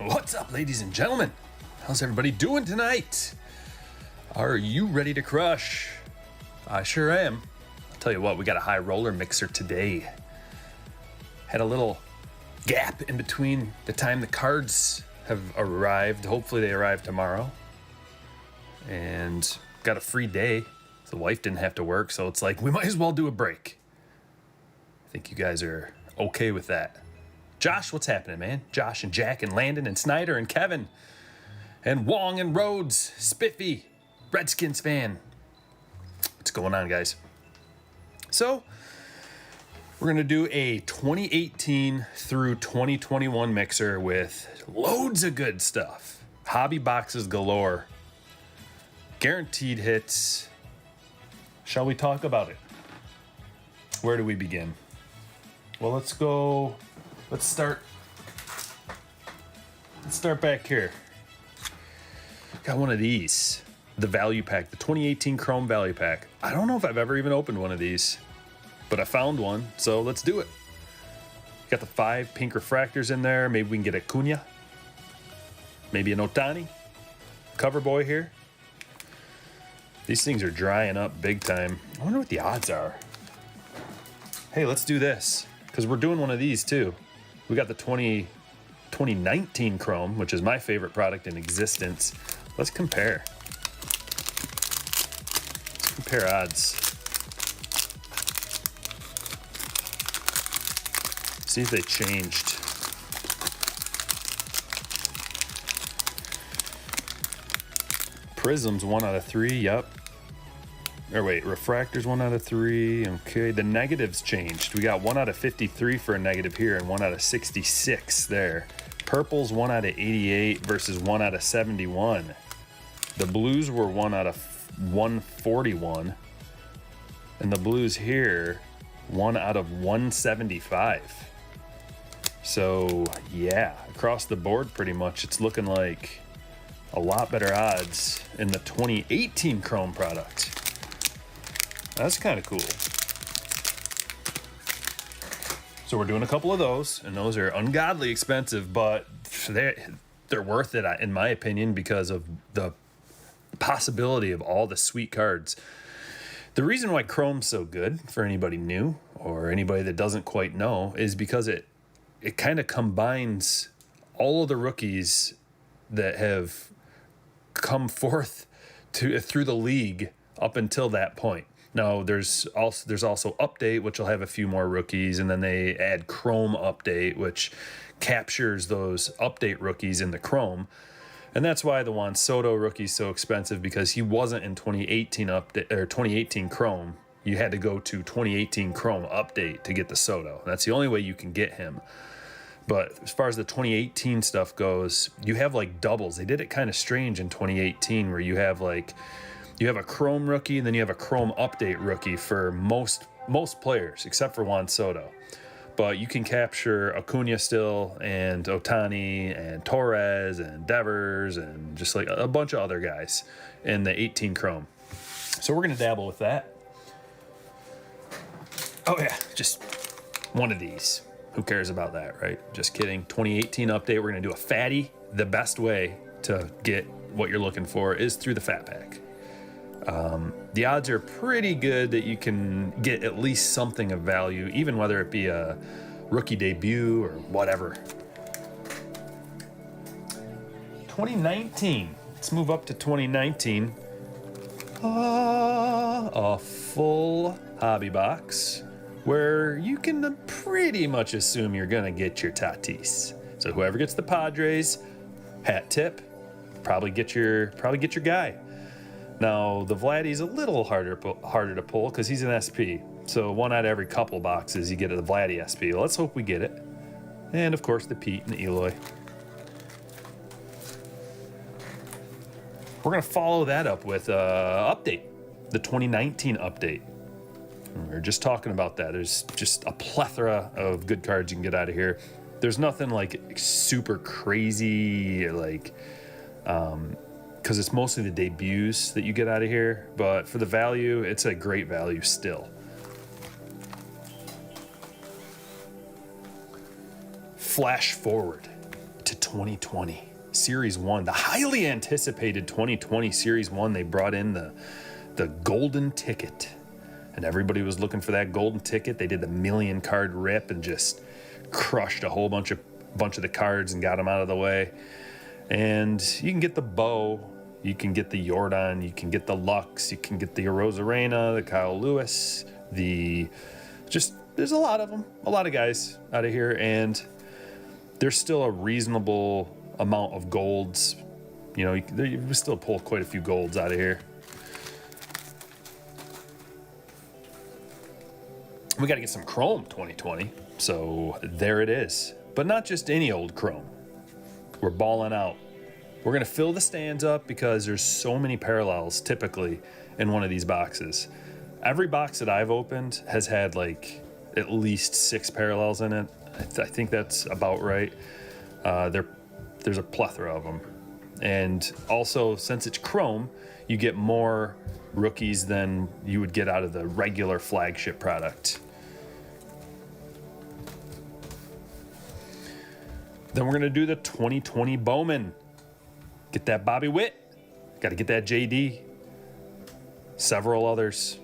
What's up, ladies and gentlemen? How's everybody doing tonight? Are you ready to crush? I sure am. I'll tell you what, we got a high roller mixer today. Had a little gap in between the time the cards have arrived. Hopefully they arrive tomorrow. And got a free day. The wife didn't have to work, so it's like we might as well do a break. I think you guys are okay with that. Josh, what's happening, man? Josh and Jack and Landon and Snyder and Kevin and Wong and Rhodes, Spiffy, Redskins fan. What's going on, guys? So, we're going to do a 2018 through 2021 mixer with loads of good stuff. Hobby boxes galore. Guaranteed hits. Shall we talk about it? Where do we begin? Well, let's start back here. Got one of these, the value pack, the 2018 Chrome value pack. I don't know if I've ever even opened one of these, but I found one, so let's do it. Got the 5 pink refractors in there. Maybe we can get a Cunha. Maybe an Ohtani. Cover boy here. These things are drying up big time. I wonder what the odds are. Hey, let's do this, because we're doing one of these too. We got the 2019 Chrome, which is my favorite product in existence. Let's compare. Let's compare odds. See if they changed. Prisms 1 out of 3, yep. Or wait, refractors 1 out of 3. Okay, the negatives changed. We got 1 out of 53 for a negative here and 1 out of 66 there. Purples 1 out of 88 versus 1 out of 71. The blues were 1 out of 141. And the blues here, 1 out of 175. So yeah, across the board pretty much, it's looking like a lot better odds in the 2018 Chrome product. That's kind of cool. So we're doing a couple of those, and those are ungodly expensive, but they're worth it, in my opinion, because of the possibility of all the sweet cards. The reason why Chrome's so good for anybody new or anybody that doesn't quite know is because it kind of combines all of the rookies that have come forth through the league up until that point. Now, there's also Update, which will have a few more rookies, and then they add Chrome Update, which captures those Update rookies in the Chrome. And that's why the Juan Soto rookie is so expensive, because he wasn't in 2018 Update or 2018 Chrome. You had to go to 2018 Chrome Update to get the Soto. That's the only way you can get him. But as far as the 2018 stuff goes, you have like doubles. They did it kind of strange in 2018 where you have a Chrome rookie and then you have a Chrome Update rookie for most players, except for Juan Soto. But you can capture Acuna still, and Ohtani, and Torres, and Devers, and just like a bunch of other guys in the 18 Chrome. So we're going to dabble with that. Oh yeah, just one of these. Who cares about that, right? Just kidding. 2018 Update, we're going to do a fatty. The best way to get what you're looking for is through the fat pack. The odds are pretty good that you can get at least something of value, even whether it be a rookie debut or whatever. 2019. Let's move up to 2019. A full hobby box where you can pretty much assume you're going to get your Tatis. So whoever gets the Padres, hat tip, probably get your guy. Now, the Vladdy's a little harder to pull because he's an SP. So 1 out of every couple boxes, you get a Vladdy SP. Well, let's hope we get it. And, of course, the Pete and the Eloy. We're going to follow that up with Update, the 2019 Update. We are just talking about that. There's just a plethora of good cards you can get out of here. There's nothing like super crazy, like... because it's mostly the debuts that you get out of here, but for the value, it's a great value still. Flash forward to 2020 Series 1, the highly anticipated 2020 Series 1. They brought in the golden ticket, and everybody was looking for that golden ticket. They did the million card rip and just crushed a whole bunch of the cards and got them out of the way. And you can get the Bo, you can get the Jordan, you can get the Lux, you can get the Arozarena, the Kyle Lewis, there's a lot of them, a lot of guys out of here, and there's still a reasonable amount of golds. You know, you still pull quite a few golds out of here. We got to get some Chrome 2020, so there it is. But not just any old Chrome. We're balling out. We're going to fill the stands up because there's so many parallels typically in one of these boxes. Every box that I've opened has had like at least 6 parallels in it. I think that's about right. There's a plethora of them. And also, since it's Chrome, you get more rookies than you would get out of the regular flagship product. Then we're going to do the 2020 Bowman. Get that Bobby Witt. Got to get that JD. Several others.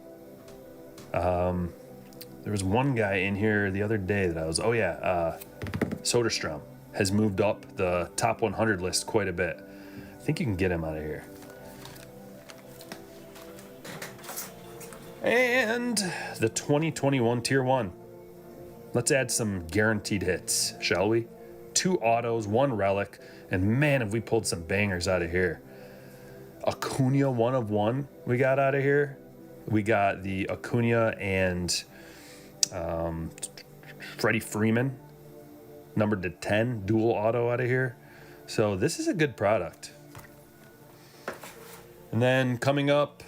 There was one guy in here the other day that Soderstrom has moved up the top 100 list quite a bit. I think you can get him out of here. And the 2021 Tier 1. Let's add some guaranteed hits, shall we? 2 autos, 1 relic, and man, have we pulled some bangers out of here. Acuna 1 of 1 we got out of here. We got the Acuna and Freddie Freeman, numbered to 10, dual auto out of here. So this is a good product. And then coming up,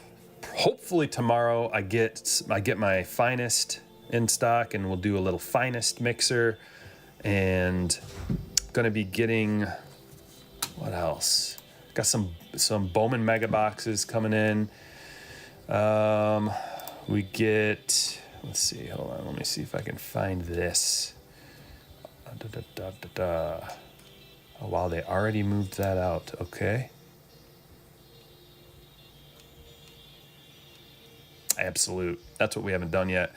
hopefully tomorrow, I get my finest in stock, and we'll do a little finest mixer. And gonna be getting, what else? Got some Bowman mega boxes coming in. We get, let's see, hold on, let me see if I can find this. Oh wow, they already moved that out. Okay. Absolute. That's what we haven't done yet.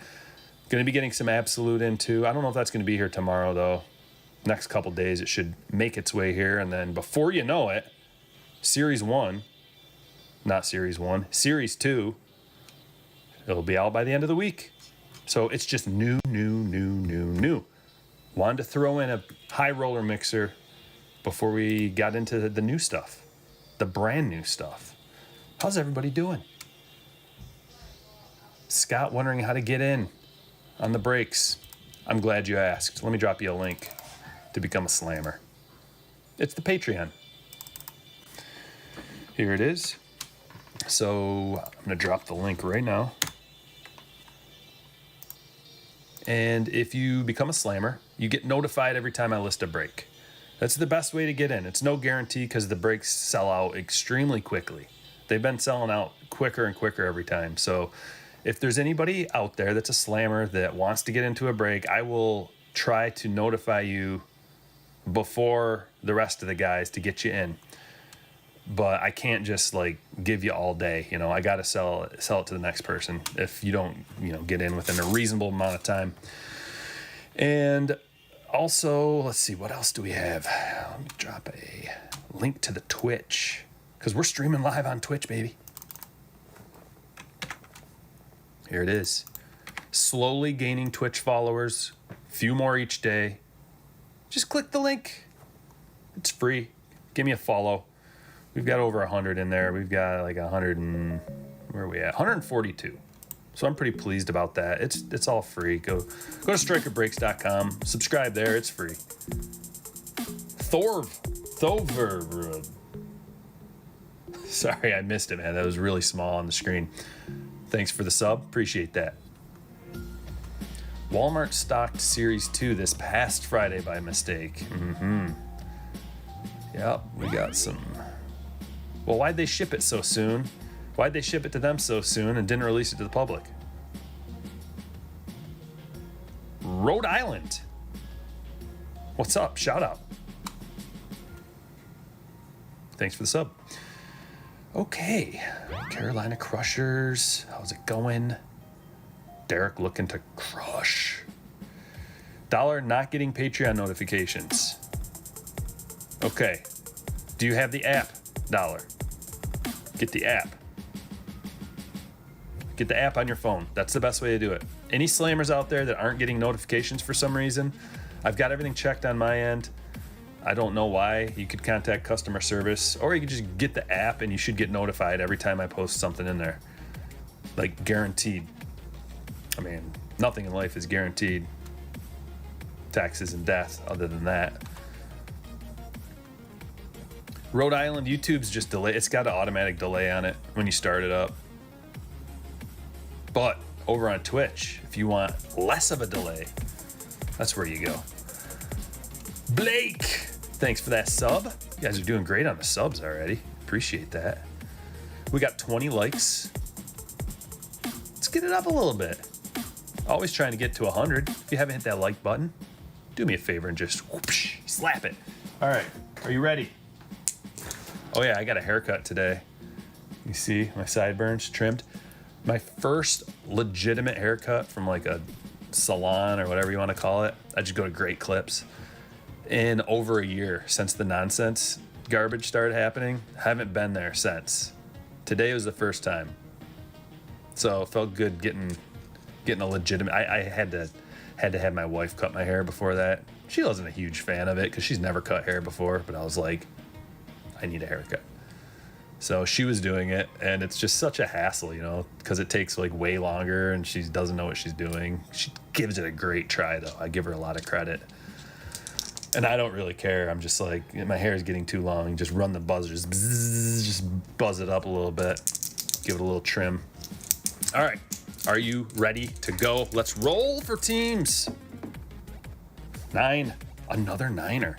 Going to be getting some Absolute in too. I don't know if that's going to be here tomorrow though. Next couple days it should make its way here, and then before you know it, Series 1, not Series 1, Series 2, it'll be out by the end of the week. So it's just new. Wanted to throw in a high roller mixer before we got into the new stuff, the brand new stuff. How's everybody doing? Scott wondering how to get in on the breaks. I'm glad you asked. Let me drop you a link to become a slammer. It's the Patreon. Here it is. So I'm going to drop the link right now. And if you become a slammer, you get notified every time I list a break. That's the best way to get in. It's no guarantee because the breaks sell out extremely quickly. They've been selling out quicker and quicker every time. So if there's anybody out there that's a slammer that wants to get into a break, I will try to notify you before the rest of the guys to get you in. But I can't just like give you all day. You know, I got to sell it to the next person if you don't, get in within a reasonable amount of time. And also, let's see, what else do we have? Let me drop a link to the Twitch because we're streaming live on Twitch, baby. Here it is. Slowly gaining Twitch followers, few more each day. Just click the link. It's free. Give me a follow. We've got over 100 in there. We've got like 100 and where are we at? 142. So I'm pretty pleased about that. It's all free. Go to strikerbreaks.com. Subscribe there. It's free. Thorver. Sorry, I missed it, man. That was really small on the screen. Thanks for the sub. Appreciate that. Walmart stocked Series 2 this past Friday by mistake. Yep, we got some. Well, why'd they ship it so soon? Why'd they ship it to them so soon and didn't release it to the public? Rhode Island. What's up? Shout out. Thanks for the sub. Okay, Carolina Crushers. How's it going? Derek looking to crush. Dollar not getting Patreon notifications. Okay. Do you have the app, Dollar? Get the app. Get the app on your phone. That's the best way to do it. Any slammers out there that aren't getting notifications for some reason, I've got everything checked on my end. I don't know why. You could contact customer service, or you could just get the app and you should get notified every time I post something in there. Like, guaranteed. I mean, nothing in life is guaranteed. Taxes and death, other than that. Rhode Island YouTube's just delay. It's got an automatic delay on it when you start it up. But over on Twitch, if you want less of a delay, that's where you go. Blake, thanks for that sub. You guys are doing great on the subs already. Appreciate that. We got 20 likes. Let's get it up a little bit. Always trying to get to 100. If you haven't hit that like button, do me a favor and just whoosh, slap it. All right, are you ready? Oh yeah, I got a haircut today. You see my sideburns trimmed. My first legitimate haircut from like a salon or whatever you want to call it. I just go to Great Clips. In over a year since the nonsense garbage started happening. Haven't been there since. Today was the first time. So it felt good getting a legitimate. I had to have my wife cut my hair before that. She wasn't a huge fan of it because she's never cut hair before, but I was like, I need a haircut. So she was doing it, and it's just such a hassle, you know, because it takes like way longer and she doesn't know what she's doing. She gives it a great try though. I give her a lot of credit. And I don't really care. I'm just like, my hair is getting too long. Just run the buzzers. Bzzz, just buzz it up a little bit. Give it a little trim. All right. Are you ready to go? Let's roll for teams. 9. Another niner.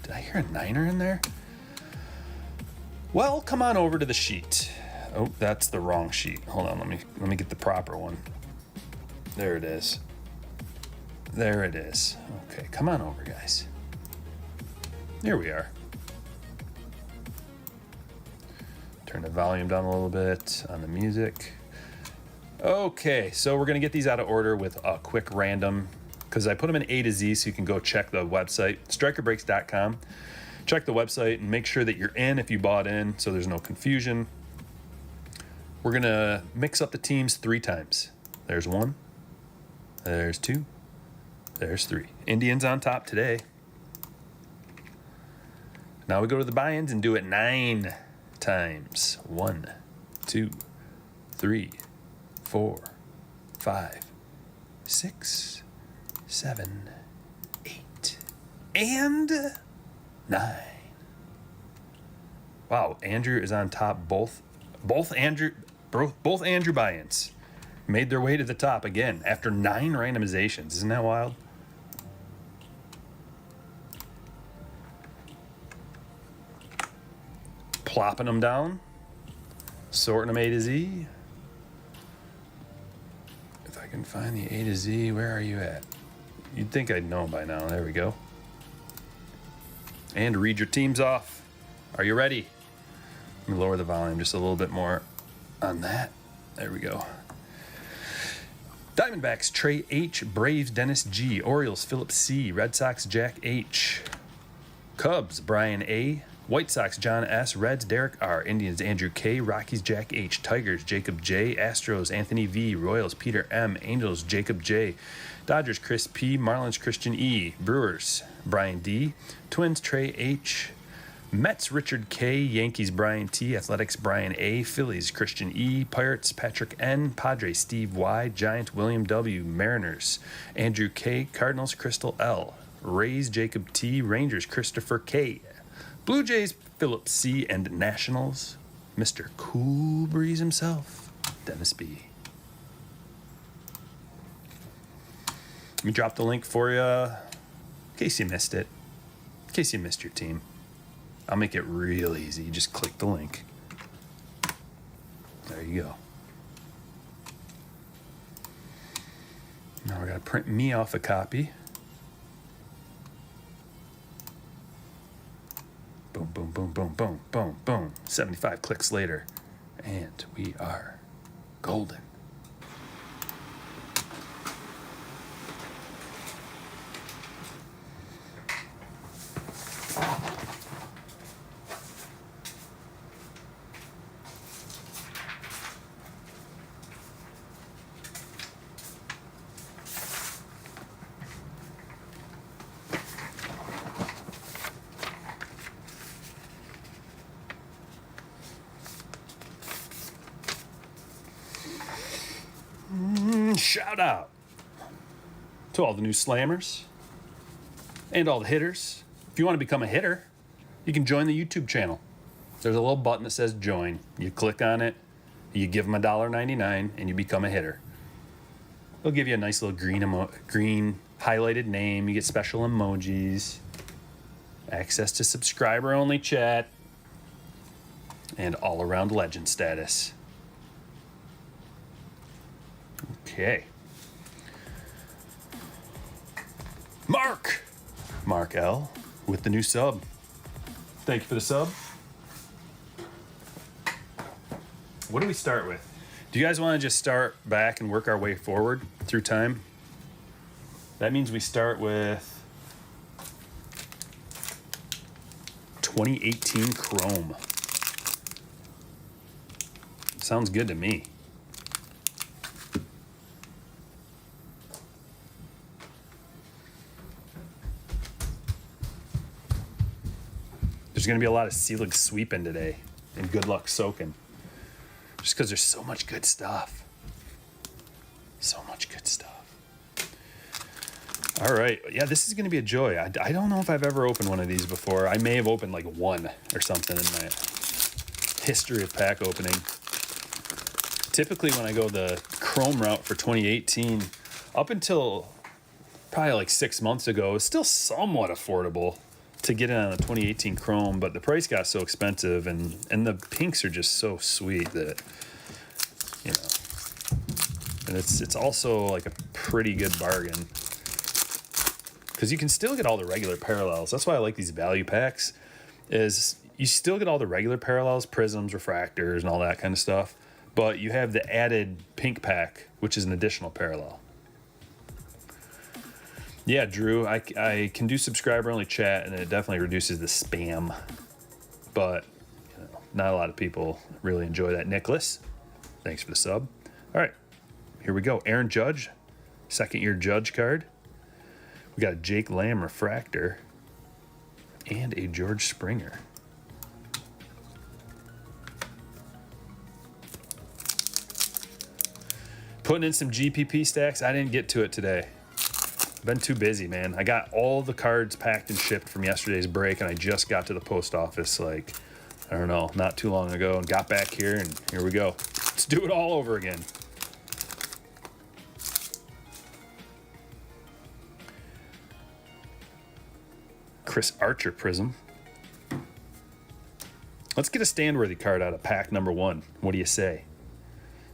Did I hear a niner in there? Well, come on over to the sheet. Oh, that's the wrong sheet. Hold on. Let me get the proper one. There it is. There it is. Okay. Come on over, guys. Here we are. Turn the volume down a little bit on the music. Okay, so we're going to get these out of order with a quick random, because I put them in A to Z so you can go check the website, strikerbreaks.com. Check the website and make sure that you're in if you bought in so there's no confusion. We're going to mix up the teams 3 times. There's 1. There's 2. There's 3. Indians on top today. Now we go to the buy-ins and do it 9 times. 1, 2, 3, 4, 5, 6, 7, 8, and 9. Wow, Andrew is on top. Both Andrew buy-ins made their way to the top again after 9 randomizations. Isn't that wild? Plopping them down, sorting them A to Z. If I can find the A to Z, where are you at? You'd think I'd know by now. There we go. And read your teams off. Are you ready? Let me lower the volume just a little bit more on that. There we go. Diamondbacks, Trey H. Braves, Dennis G. Orioles, Philip C. Red Sox, Jack H. Cubs, Brian A. White Sox, John S. Reds, Derek R. Indians, Andrew K. Rockies, Jack H. Tigers, Jacob J. Astros, Anthony V. Royals, Peter M. Angels, Jacob J. Dodgers, Chris P. Marlins, Christian E. Brewers, Brian D. Twins, Trey H. Mets, Richard K. Yankees, Brian T. Athletics, Brian A. Phillies, Christian E. Pirates, Patrick N. Padres, Steve Y. Giants, William W. Mariners, Andrew K. Cardinals, Crystal L. Rays, Jacob T. Rangers, Christopher K. Blue Jays, Philip C. And Nationals, Mr. Cool Breeze himself, Dennis B. Let me drop the link for you in case you missed it, in case you missed your team. I'll make it real easy. You just click the link. There you go. Now we're going to print me off a copy. Boom. boom, boom, boom, boom, boom, boom. 75 clicks later, and we are golden. Shout out to all the new slammers and all the hitters. If you want to become a hitter, you can join the YouTube channel. There's a little button that says join. You click on it, you give them $1.99, and you become a hitter. They'll give you a nice little green highlighted name. You get special emojis, access to subscriber-only chat, and all-around legend status. Okay. Mark L with the new sub. Thank you for the sub. What do we start with? Do you guys want to just start back and work our way forward through time? That means we start with 2018 Chrome. Sounds good to me. There's going to be a lot of Selig sweeping today, and good luck soaking. Just because there's so much good stuff. So much good stuff. All right. Yeah, this is going to be a joy. I don't know if I've ever opened one of these before. I may have opened like one or something in my history of pack opening. Typically, when I go the Chrome route for 2018, up until probably like 6 months ago, it's still somewhat affordable to get in on a 2018 Chrome, but the price got so expensive, and the pinks are just so sweet that, you know, and it's also like a pretty good bargain because you can still get all the regular parallels. That's why I like these value packs, is you still get all the regular parallels, prisms, refractors, and all that kind of stuff, but you have the added pink pack, which is an additional parallel. Yeah, Drew, I can do subscriber-only chat, and it definitely reduces the spam. But you know, not a lot of people really enjoy that. Nicholas, thanks for the sub. All right, here we go. Aaron Judge, second-year Judge card. We got a Jake Lamb refractor and a George Springer. Putting in some GPP stacks. I didn't get to it today. Been too busy, man. I got all the cards packed and shipped from yesterday's break, and I just got to the post office like, I don't know, not too long ago, and got back here, and here we go. Let's do it all over again. Chris Archer Prism. Let's get a stand-worthy card out of pack number 1. What do you say?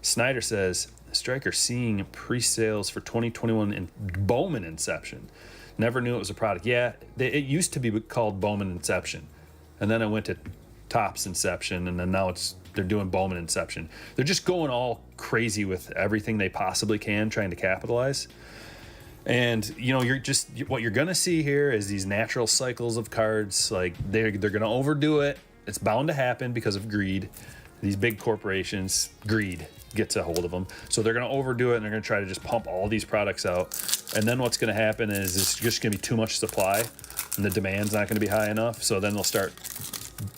Snyder says, Stryker seeing pre-sales for 2021 in Bowman Inception. Never knew it was a product. Yeah, it used to be called Bowman Inception. And then I went to Topps Inception, and then now they're doing Bowman Inception. They're just going all crazy with everything they possibly can, trying to capitalize. And, you know, what you're going to see here is these natural cycles of cards. Like, they're going to overdo it. It's bound to happen because of greed. These big corporations, greed gets a hold of them. So they're going to overdo it, and they're going to try to just pump all these products out. And then what's going to happen is it's just going to be too much supply, and the demand's not going to be high enough. So then they'll start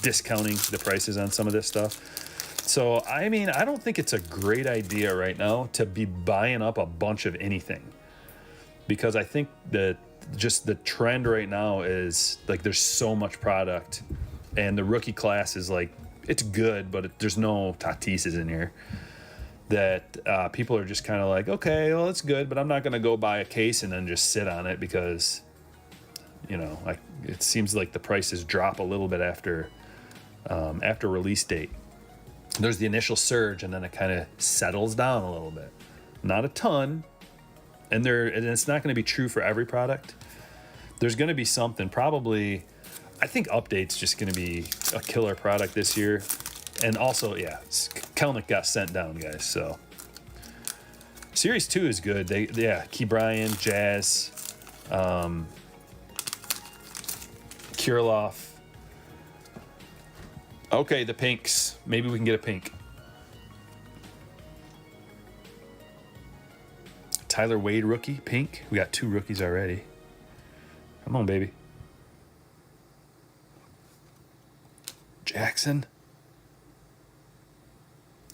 discounting the prices on some of this stuff. So, I mean, I don't think it's a great idea right now to be buying up a bunch of anything, because I think that just the trend right now is like there's so much product, and the rookie class is like, it's good, but there's no Tatises in here, that people are just kind of like, okay, well, it's good, but I'm not going to go buy a case and then just sit on it because, you know, it seems like the prices drop a little bit after release date. There's the initial surge, and then it kind of settles down a little bit. Not a ton, and it's not going to be true for every product. There's going to be something, probably I think Update's just going to be a killer product this year. And also, yeah, Kelnick got sent down, guys. So Series 2 is good. Key Bryan, Jazz, Kirilloff. Okay, the pinks. Maybe we can get a pink. Tyler Wade rookie, pink. We got 2 rookies already. Come on, baby. Jackson.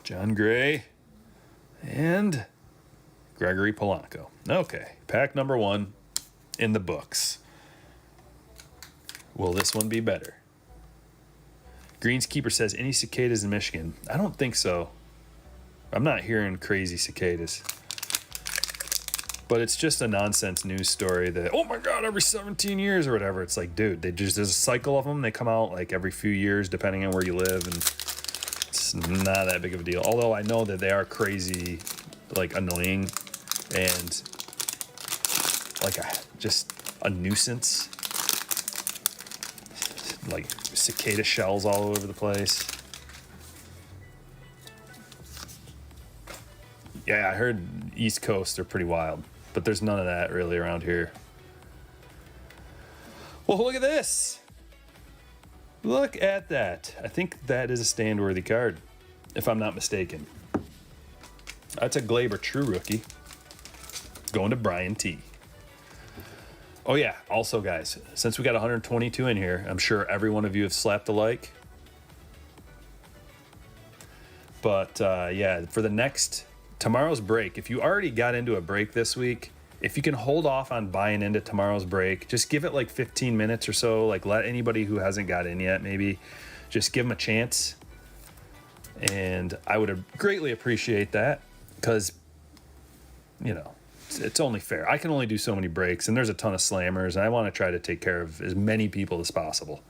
John Gray. And Gregory Polanco. Okay, pack number 1 in the books. Will this one be better? Greenskeeper says, any cicadas in Michigan? I don't think so. I'm not hearing crazy cicadas. But it's just a nonsense news story that, oh my God, every 17 years or whatever. It's like, dude, there's a cycle of them. They come out like every few years, depending on where you live. And it's not that big of a deal. Although I know that they are crazy, like annoying and like just a nuisance. Like cicada shells all over the place. Yeah, I heard East Coast are pretty wild. But there's none of that really around here. Well, look at this. Look at that. I think that is a stand-worthy card, if I'm not mistaken. That's a Glaber True Rookie. Going to Brian T. Oh, yeah. Also, guys, since we got 122 in here, I'm sure every one of you have slapped a like. But, yeah, for the next... tomorrow's break, if you already got into a break this week, if you can hold off on buying into tomorrow's break, just give it like 15 minutes or so. Like let anybody who hasn't got in yet, maybe just give them a chance. And I would greatly appreciate that because, you know, it's only fair. I can only do so many breaks and there's a ton of slammers and I want to try to take care of as many people as possible.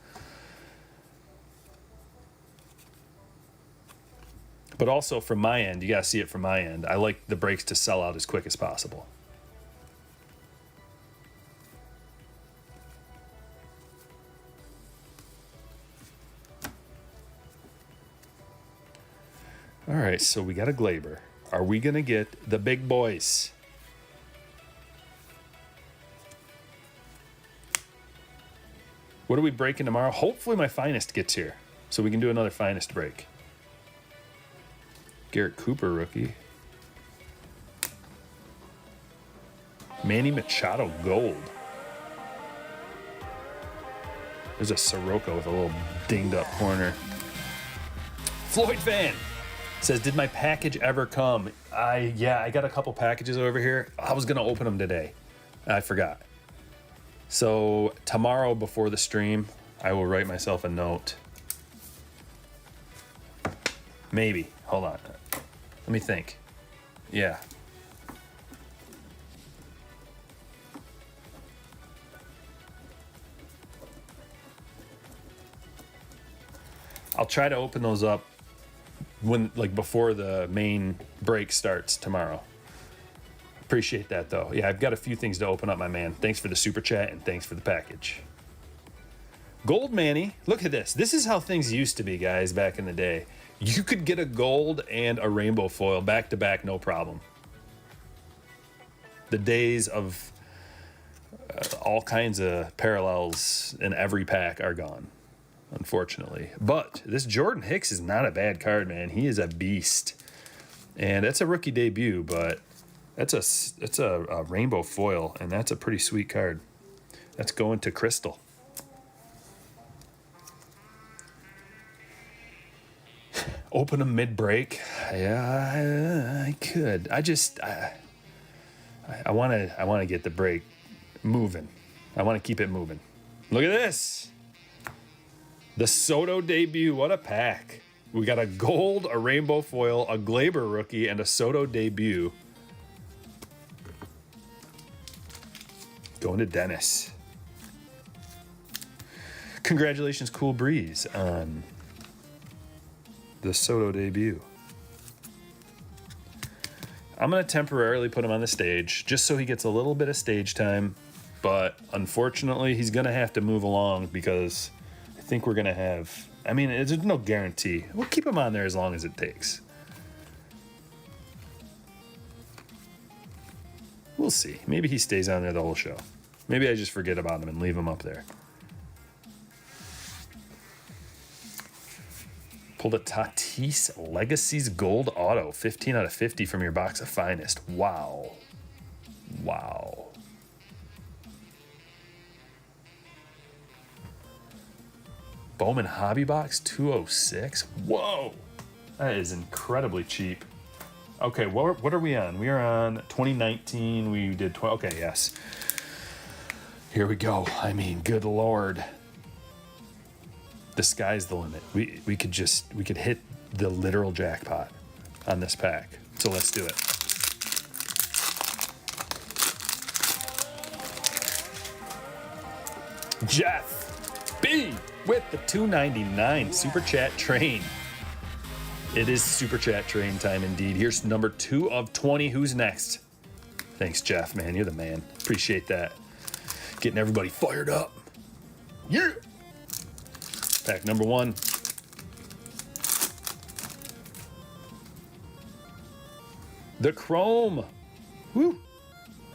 But also from my end, you got to see it from my end. I like the breaks to sell out as quick as possible. All right, so we got a Glaber. Are we going to get the big boys? What are we breaking tomorrow? Hopefully my finest gets here so we can do another finest break. Garrett Cooper rookie. Manny Machado gold. There's a Soroka with a little dinged up corner. Floyd fan says, did my package ever come? I got a couple packages over here. I was going to open them today. I forgot. So tomorrow before the stream, I will write myself a note. Maybe. Hold on. Let me think. Yeah. I'll try to open those up when, like, before the main break starts tomorrow. Appreciate that, though. Yeah, I've got a few things to open up, my man. Thanks for the super chat and thanks for the package. Gold Manny. Look at this. This is how things used to be, guys, back in the day. You could get a gold and a rainbow foil back to back, no problem. The days of all kinds of parallels in every pack are gone, unfortunately. But this Jordan Hicks is not a bad card, man. He is a beast. And it's a rookie debut, but it's a rainbow foil, and that's a pretty sweet card. That's going to Crystal. Open them mid-break. Yeah, I could. I want to get the break moving. I want to keep it moving. Look at this. The Soto debut. What a pack. We got a gold, a rainbow foil, a Glaber rookie, and a Soto debut. Going to Dennis. Congratulations, Cool Breeze, on the Soto debut. I'm going to temporarily put him on the stage just so he gets a little bit of stage time, but unfortunately he's going to have to move along because think we're going to have... I mean, there's no guarantee. We'll keep him on there as long as it takes. We'll see. Maybe he stays on there the whole show. Maybe I just forget about him and leave him up there. Pulled a Tatis Legacies Gold Auto. 15 out of 50 from your box of finest. Wow. Wow. Bowman Hobby Box 206. Whoa. That is incredibly cheap. Okay, what are we on? We are on 2019. We did 12. Okay, yes. Here we go. I mean, good Lord. The sky's the limit. We could hit the literal jackpot on this pack. So let's do it. Jeff B with the $2.99 Super Chat Train. It is Super Chat Train time indeed. Here's number 2 of 20. Who's next? Thanks, Jeff, man. You're the man. Appreciate that. Getting everybody fired up. Yeah. Pack number 1. The Chrome. Woo.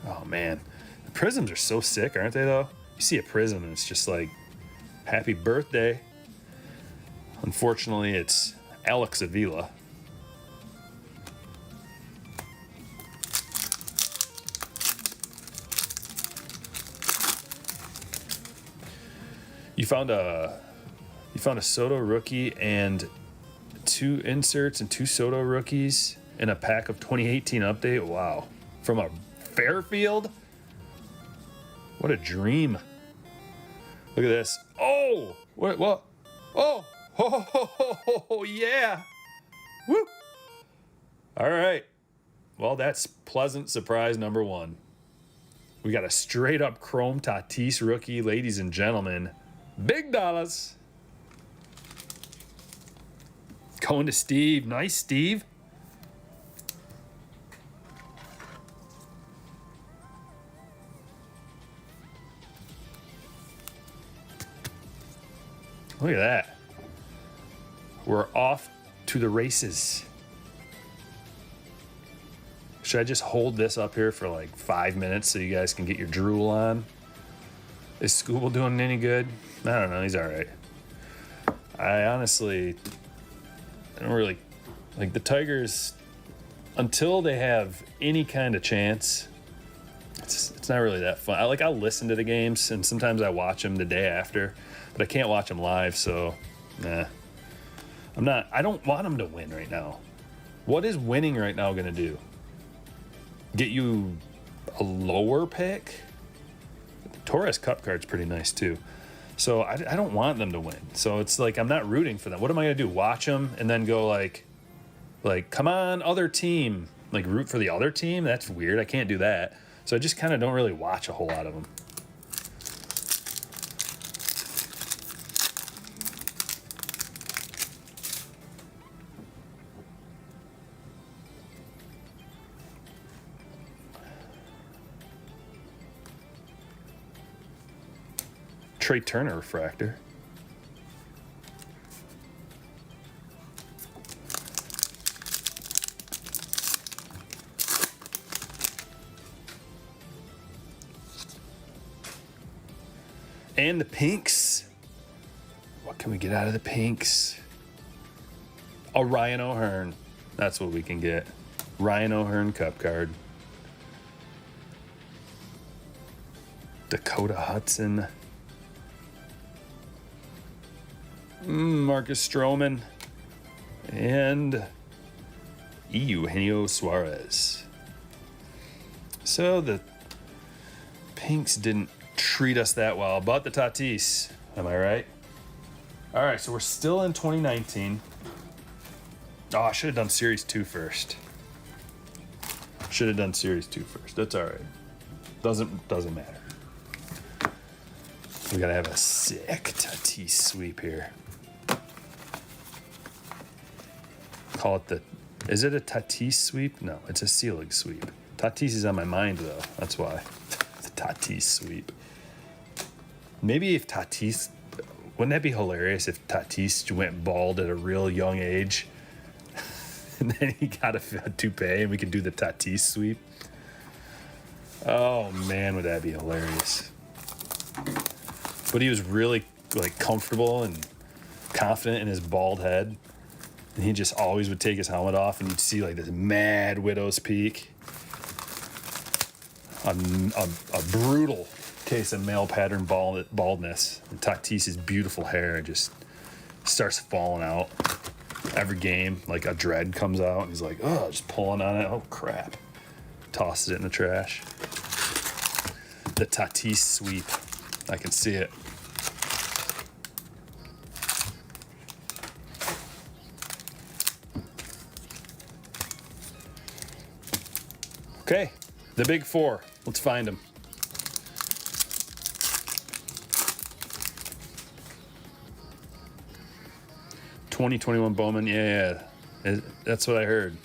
Oh, man. The prisms are so sick, aren't they, though? You see a prism and it's just like, happy birthday. Unfortunately, it's Alex Avila. You found a Soto rookie and 2 inserts and 2 Soto rookies in a pack of 2018 update. Wow. From a Fairfield? What a dream. Look at this. Oh! What? Oh! Oh, yeah. Woo. All right. Well, that's pleasant surprise number 1. We got a straight up Chrome Tatis rookie, ladies and gentlemen. Big dollars. Going to Steve. Nice, Steve. Look at that. We're off to the races. Should I just hold this up here for like 5 minutes so you guys can get your drool on? Is Scooble doing any good? I don't know. He's all right. I honestly don't really like the Tigers until they have any kind of chance. It's not really that fun. I'll listen to the games and sometimes I watch them the day after, but I can't watch them live. So, nah. I don't want them to win right now. What is winning right now going to do? Get you a lower pick? Torres Cup card's pretty nice too. So I don't want them to win. So it's like I'm not rooting for them. What am I going to do? Watch them and then go like, come on, other team. Like root for the other team? That's weird. I can't do that. So I just kind of don't really watch a whole lot of them. Trey Turner refractor. And the pinks. What can we get out of the pinks? A Ryan O'Hearn. That's what we can get. Ryan O'Hearn Cup card. Dakota Hudson. Marcus Stroman. And Eugenio Suarez. So the pinks didn't treat us that well, but the Tatis, am I right? All right, so we're still in 2019. Oh, I should have done Series 2 first. Should have done Series 2 first. That's all right. Doesn't matter. We gotta have a sick Tatis sweep here. Call it is it a Tatis sweep? No, it's a Selig sweep. Tatis is on my mind though. That's why. The Tatis sweep. Maybe if Tatis Wouldn't that be hilarious if Tatis went bald at a real young age? And then he got a toupee and we could do the Tatis sweep. Oh man, would that be hilarious. But he was really like comfortable and confident in his bald head. And he just always would take his helmet off and you'd see like this mad widow's peak. A brutal case of male pattern baldness. And Tatis's beautiful hair just starts falling out every game. Like a dread comes out and he's like, oh, just pulling on it. Oh crap. Tosses it in the trash. The Tatis sweep. I can see it. Okay, the big four. Let's find them. '21 Bowman. Yeah, that's what I heard.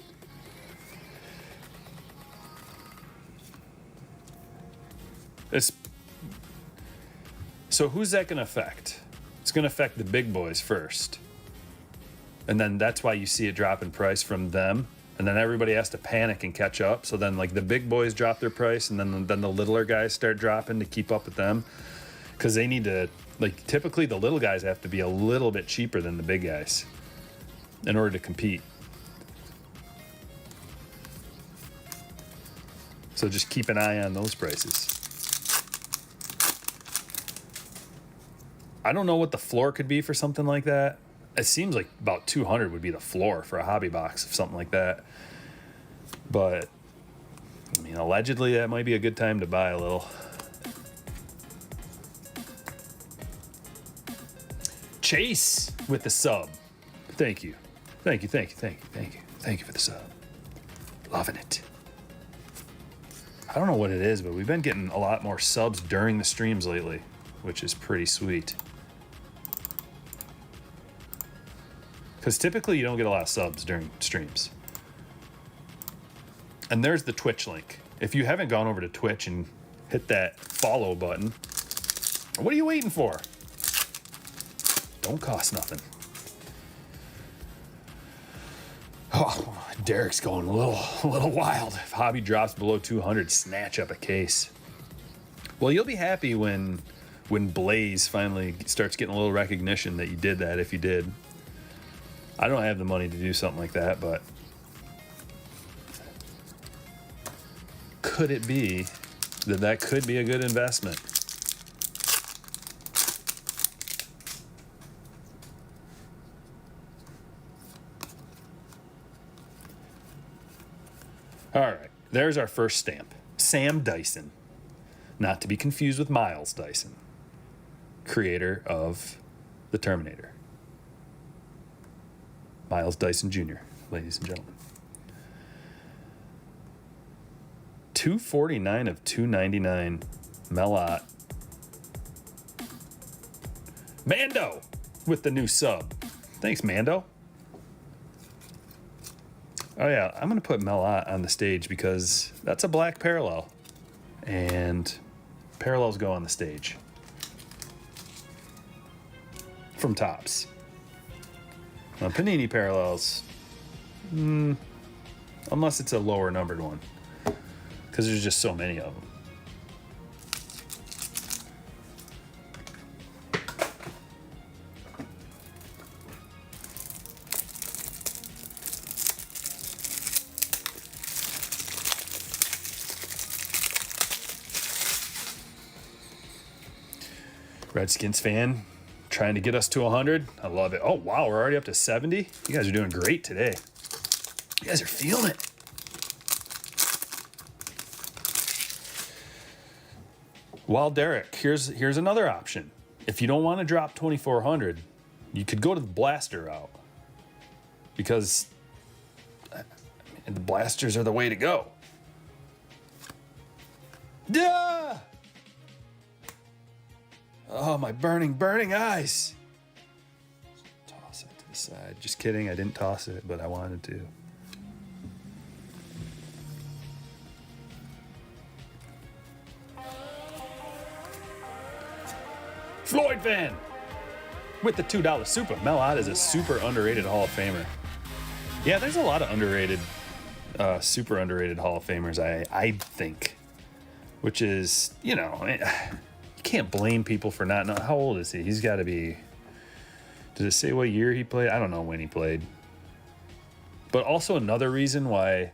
So who's that going to affect? It's going to affect the big boys first. And then that's why you see it drop in price from them. And then everybody has to panic and catch up. So then like the big boys drop their price and then the littler guys start dropping to keep up with them. Because they need to, like typically the little guys have to be a little bit cheaper than the big guys in order to compete. So just keep an eye on those prices. I don't know what the floor could be for something like that. It seems like about 200 would be the floor for a hobby box of something like that. But, I mean, allegedly that might be a good time to buy a little. Chase with the sub. Thank you. Thank you for the sub. Loving it. I don't know what it is, but we've been getting a lot more subs during the streams lately, which is pretty sweet. Because typically you don't get a lot of subs during streams. And there's the Twitch link. If you haven't gone over to Twitch and hit that follow button, what are you waiting for? Don't cost nothing. Oh, Derek's going a little wild. If hobby drops below 200, snatch up a case. Well, you'll be happy when Blaze finally starts getting a little recognition that you did that, if you did. I don't have the money to do something like that, but could it be that could be a good investment? All right, there's our first stamp. Sam Dyson, not to be confused with Miles Dyson, creator of the Terminator. Miles Dyson Jr., ladies and gentlemen. 249 of 299. Melot. Mando with the new sub. Thanks, Mando. Oh yeah, I'm going to put Melot on the stage because that's a black parallel. And parallels go on the stage. From Topps. Now, Panini parallels, unless it's a lower numbered one, because there's just so many of them. Redskins fan. Trying to get us to 100. I love it. Oh, wow. We're already up to 70. You guys are doing great today. You guys are feeling it. Well, Derek, here's another option. If you don't want to drop 2,400, you could go to the blaster route. Because the blasters are the way to go. Duh! Oh, my burning eyes. Toss it to the side. Just kidding. I didn't toss it, but I wanted to. Floyd fan. with the $2 super. Mel Ott is a super underrated Hall of Famer. Yeah, there's a lot of underrated, super underrated Hall of Famers, I think. Which is, you can't blame people for not knowing. How old is he? He's got to be... Did it say what year he played? I don't know when he played. But also another reason why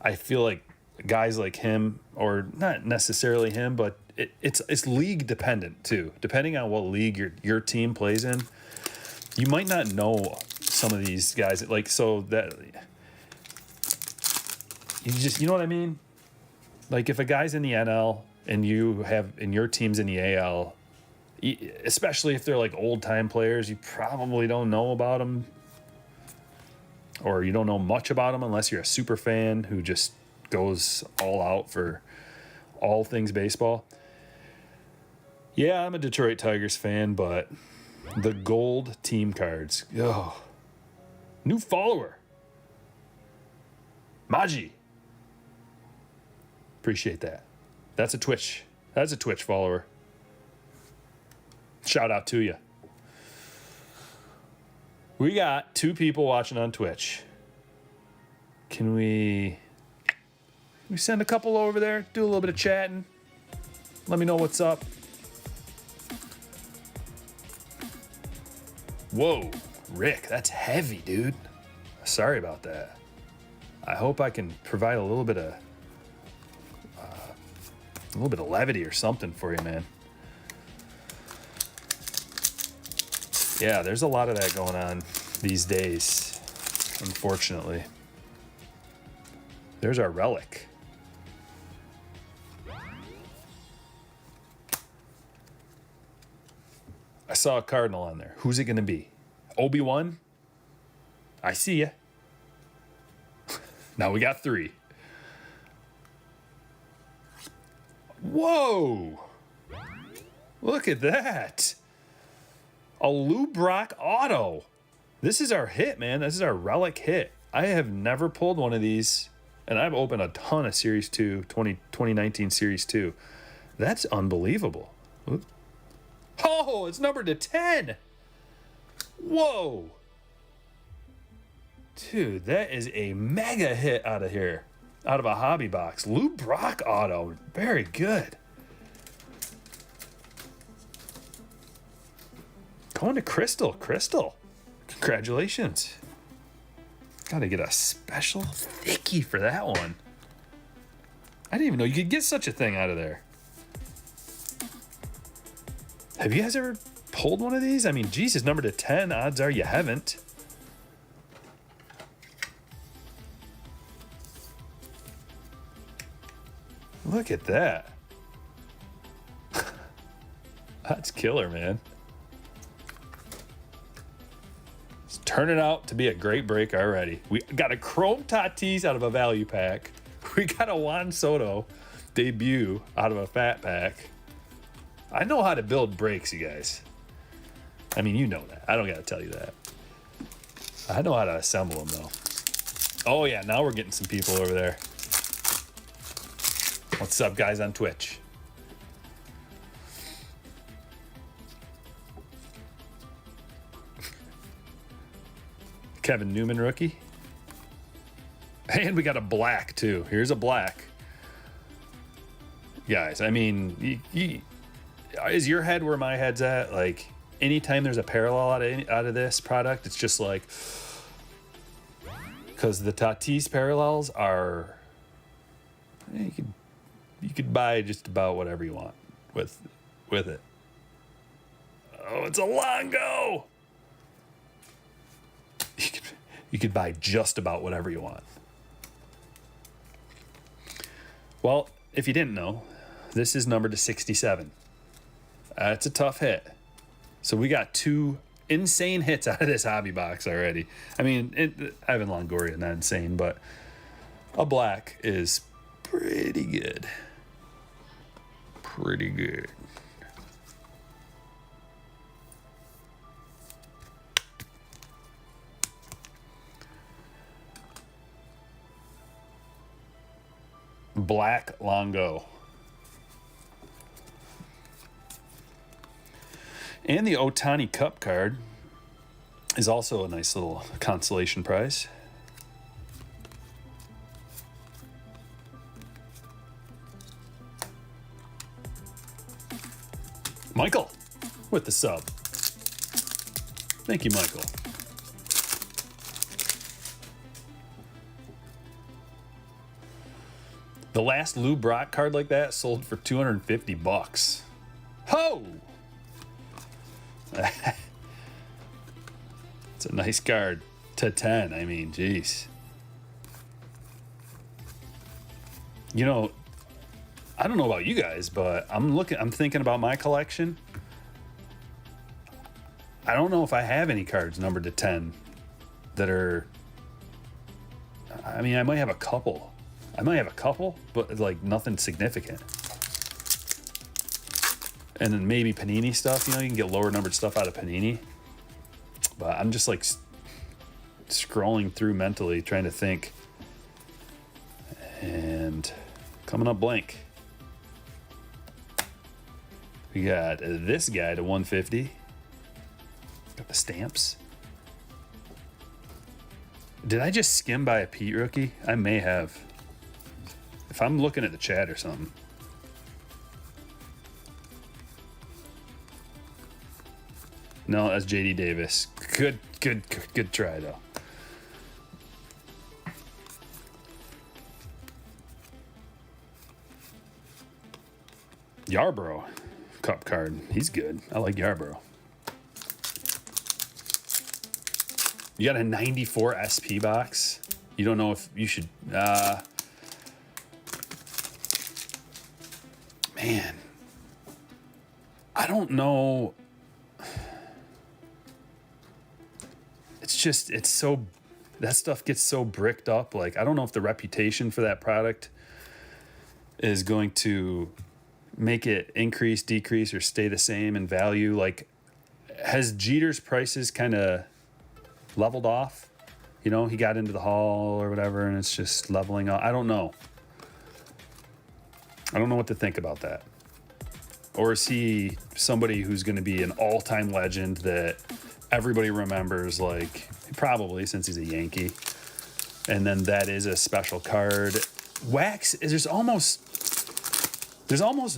I feel like guys like him, or not necessarily him, but it's league dependent too. Depending on what league your team plays in, you might not know some of these guys. Like, so that you know what I mean? Like, if a guy's in the NL and your team's in the AL, especially if they're like old time players, you probably don't know about them, or you don't know much about them unless you're a super fan who just goes all out for all things baseball. Yeah, I'm a Detroit Tigers fan, but the gold team cards. Oh, new follower. Maji. Appreciate that. That's a Twitch follower. Shout out to you. We got 2 people watching on Twitch. Can we send a couple over there, do a little bit of chatting? Let me know what's up. Whoa, Rick, that's heavy, dude. Sorry about that. I hope I can provide a little bit of levity or something for you, man. Yeah, there's a lot of that going on these days, unfortunately. There's our relic. I saw a Cardinal on there. Who's it going to be? Obi-Wan? I see ya. Now we got 3. Whoa! Look at that. A Lou Brock auto. This is our hit, man. This is our relic hit. I have never pulled one of these, and I've opened a ton of Series 2, 2019 Series 2. That's unbelievable. Oops. Oh, it's numbered to 10. Whoa. Dude, that is a mega hit out of here. Out of a hobby box. Lou Brock auto. Very good. Going to Crystal. Crystal. Congratulations. Gotta get a special thickie for that one. I didn't even know you could get such a thing out of there. Have you guys ever pulled one of these? I mean, Jesus, number to 10. Odds are you haven't. Look at that. That's killer, man. It's turning out to be a great break already. We got a Chrome Tatis out of a value pack. We got a Juan Soto debut out of a fat pack. I know how to build breaks, you guys. I mean, you know that. I don't got to tell you that. I know how to assemble them, though. Oh, yeah. Now we're getting some people over there. What's up, guys, on Twitch? Kevin Newman rookie. And we got a black, too. Here's a black. Guys, I mean, is your head where my head's at? Like, anytime there's a parallel out of this product, it's just like, because the Tatis parallels are, you could buy just about whatever you want with it. Oh, it's a Longo. You could buy just about whatever you want. Well, if you didn't know, this is numbered to 67. It's a tough hit. So we got 2 insane hits out of this hobby box already. I mean, Ivan Longoria, not insane, but a black is pretty good. Pretty good. Black Longo. And the Ohtani Cup card is also a nice little consolation prize. Michael with the sub. Thank you, Michael. The last Lou Brock card like that sold for $250. Ho! It's a nice card. To 10, I mean, geez. You know, I don't know about you guys, but I'm thinking about my collection. I don't know if I have any cards numbered to 10 that are, I mean, I might have a couple, but like nothing significant. And then maybe Panini stuff, you know, you can get lower numbered stuff out of Panini. But I'm just like scrolling through mentally, trying to think. And coming up blank. We got this guy to 150. Got the stamps. Did I just skim by a Pete rookie? I may have. If I'm looking at the chat or something. No, that's JD Davis. Good try though. Yarbrough Cup card. He's good. I like Yarbrough. You got a 94 SP box. You don't know if you should. Man, I don't know. It's so, that stuff gets so bricked up. Like, I don't know if the reputation for that product is going to make it increase, decrease, or stay the same in value. Like, has Jeter's prices kind of leveled off? You know, he got into the hall or whatever, and it's just leveling off. I don't know. I don't know what to think about that. Or is he somebody who's going to be an all-time legend that everybody remembers, like, probably, since he's a Yankee. And then that is a special card. Wax, there's almost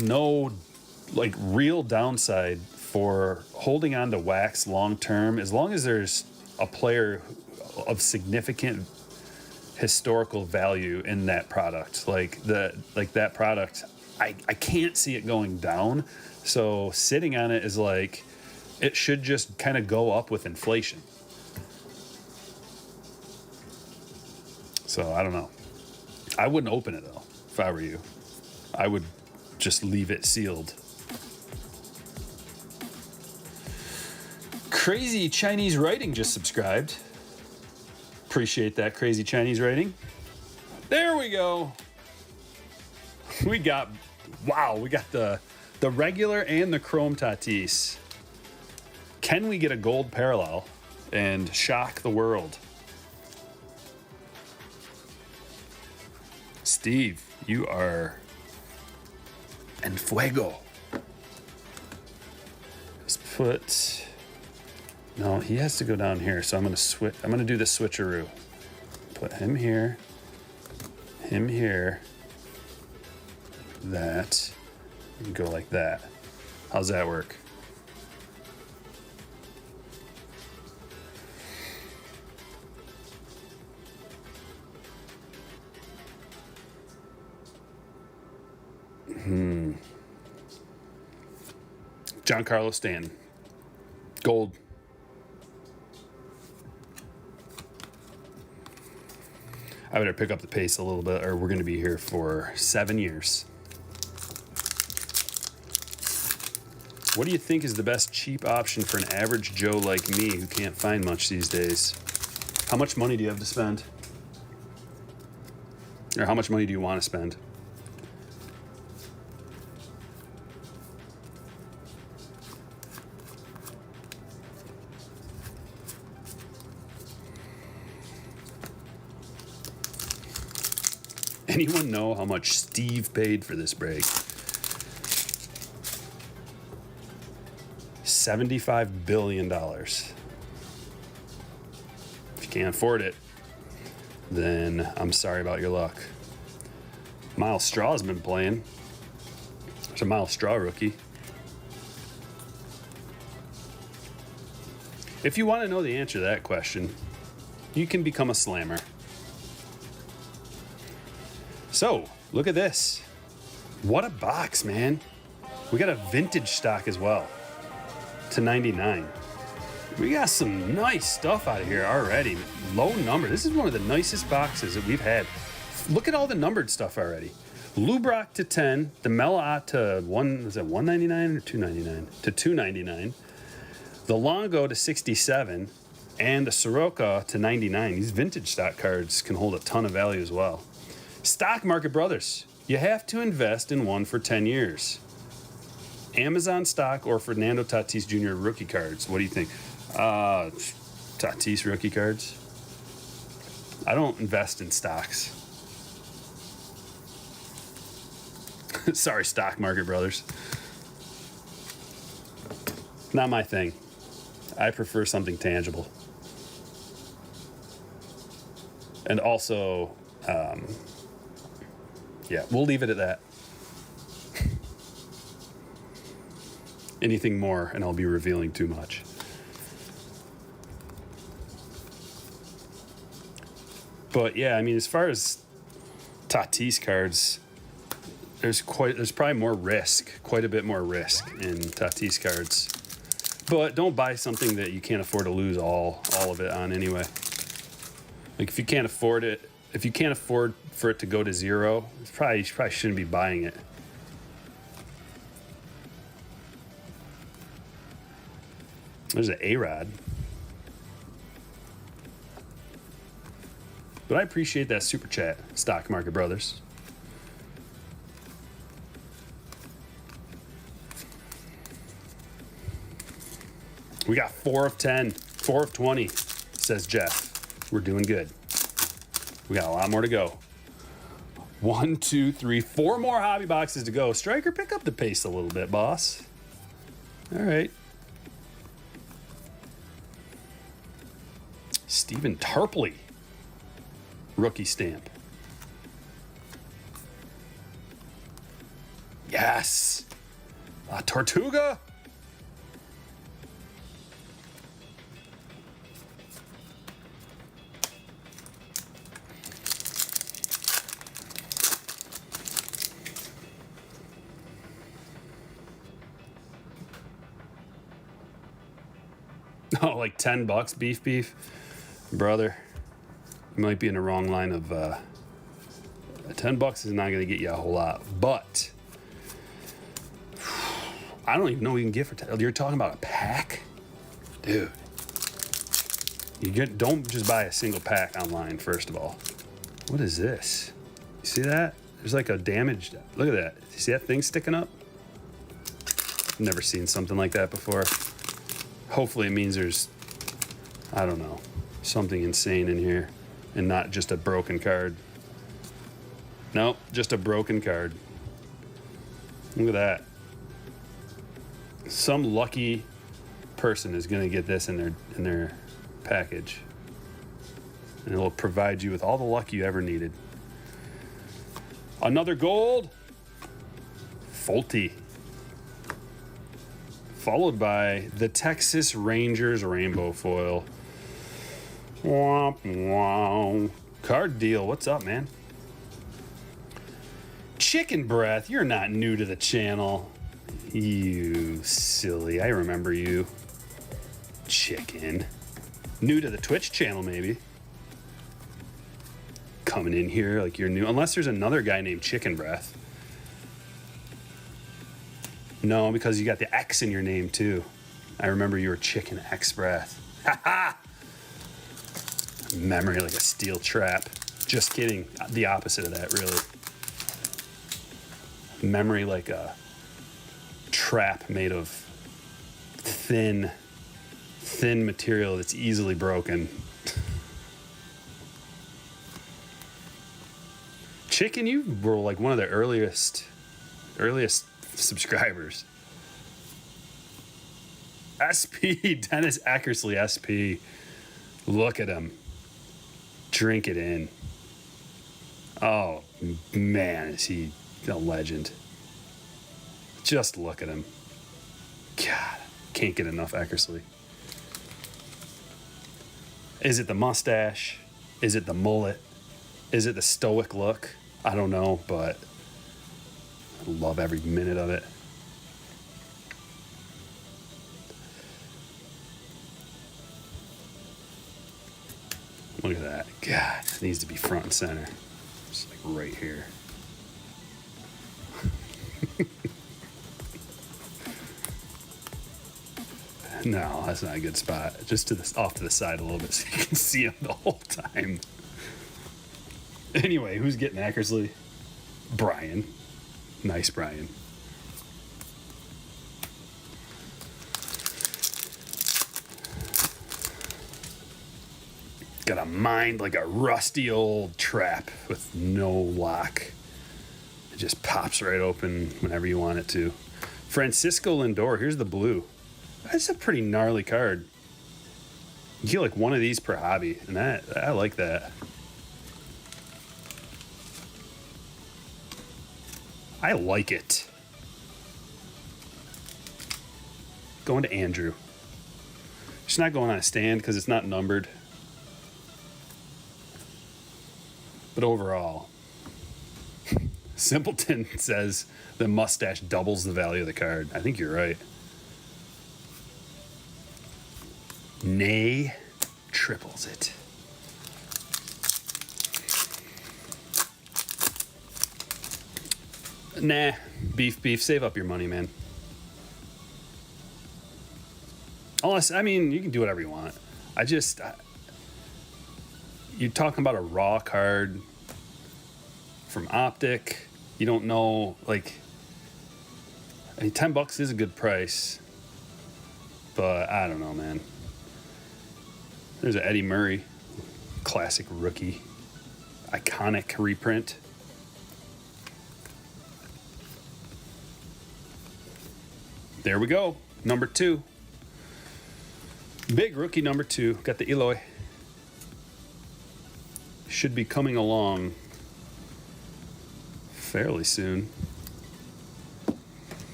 no, like, real downside for holding on to wax long term, as long as there's a player of significant historical value in that product. Like that product, I can't see it going down. So sitting on it is like, it should just kind of go up with inflation. So I don't know. I wouldn't open it though, if I were you. I would just leave it sealed. Crazy Chinese Writing just subscribed. Appreciate that, Crazy Chinese Writing. There we go. We got the regular and the Chrome Tatis. Can we get a gold parallel and shock the world? Steve, you are en fuego. Let's put... No, he has to go down here, so I'm going to switch. I'm going to do the switcheroo. Put him here, that, and go like that. How's that work? Giancarlo Stanton. Gold. I better pick up the pace a little bit, or we're going to be here for 7 years. What do you think is the best cheap option for an average Joe like me who can't find much these days? How much money do you have to spend? Or how much money do you want to spend? Anyone know how much Steve paid for this break? $75 billion. If you can't afford it, then I'm sorry about your luck. Miles Straw's been playing. There's a Miles Straw rookie. If you want to know the answer to that question, you can become a slammer. So, look at this. What a box, man. We got a vintage stock as well. /99. We got some nice stuff out of here already. Low number. This is one of the nicest boxes that we've had. Look at all the numbered stuff already. Lubrock /10. The Mela to $199 or $299? To $299. The Longo /67. And the Soroka /99. These vintage stock cards can hold a ton of value as well. Stock Market Brothers. You have to invest in one for 10 years. Amazon stock or Fernando Tatis Jr. rookie cards. What do you think? Tatis rookie cards. I don't invest in stocks. Sorry, Stock Market Brothers. Not my thing. I prefer something tangible. And also, yeah, we'll leave it at that. Anything more, and I'll be revealing too much. But yeah, I mean, as far as Tatis cards, there's probably more risk, quite a bit more risk in Tatis cards. But don't buy something that you can't afford to lose all of it on anyway. Like if you can't afford it, if you can't afford for it to go to zero, you probably shouldn't be buying it. There's an A-Rod. But I appreciate that super chat, Stock Market Brothers. We got 4 of 10, 4 of 20, says Jeff. We're doing good. We got a lot more to go. 1, 2, 3, 4 more hobby boxes to go. Stryker, pick up the pace a little bit, boss. All right. Stephen Tarpley. Rookie stamp. Yes. La Tortuga. Oh, like $10 beef. Brother, you might be in the wrong line of $10 is not going to get you a whole lot, but I don't even know what you can get for 10. You're talking about a pack? Dude. Don't just buy a single pack online, first of all. What is this? You see that? There's like a damaged, look at that. You see that thing sticking up? I've never seen something like that before. Hopefully it means there's, I don't know, something insane in here and not just a broken card. Nope, just a broken card. Look at that. Some lucky person is going to get this in their package. And it'll provide you with all the luck you ever needed. Another gold. Fulte. Followed by the Texas Rangers Rainbow Foil. Womp womp. Card deal. What's up, man? Chicken Breath. You're not new to the channel. You silly. I remember you. Chicken. New to the Twitch channel, maybe. Coming in here like you're new. Unless there's another guy named Chicken Breath. No, because you got the X in your name, too. I remember you were Chicken X Breath. Ha ha! Memory like a steel trap. Just kidding. The opposite of that, really. Memory like a trap made of thin material that's easily broken. Chicken, you were like one of the earliest subscribers. SP, Dennis Eckersley, SP. Look at him. Drink it in. Oh, man, is he a legend. Just look at him. God, can't get enough Eckersley. Is it the mustache? Is it the mullet? Is it the stoic look? I don't know, but I love every minute of it. Look at that. God, it needs to be front and center. Just like right here. No, that's not a good spot. Just off to the side a little bit so you can see him the whole time. Anyway, who's getting Eckersley? Brian. Nice, Brian. Got a mind like a rusty old trap with no lock. It just pops right open whenever you want it to. Francisco Lindor, here's the blue. That's a pretty gnarly card. You get like one of these per hobby, and I like that. I like it. Going to Andrew. It's not going on a stand because it's not numbered. But overall, Simpleton says the mustache doubles the value of the card. I think you're right. Nay, triples it. Nah, beef, save up your money, man. Unless, I mean, you can do whatever you want. You're talking about a raw card from Optic. You don't know, like, I mean, $10 is a good price, but I don't know, man. There's an Eddie Murray, classic rookie, iconic reprint. There we go, number 2. Big rookie number 2. Got the Eloy. Should be coming along fairly soon.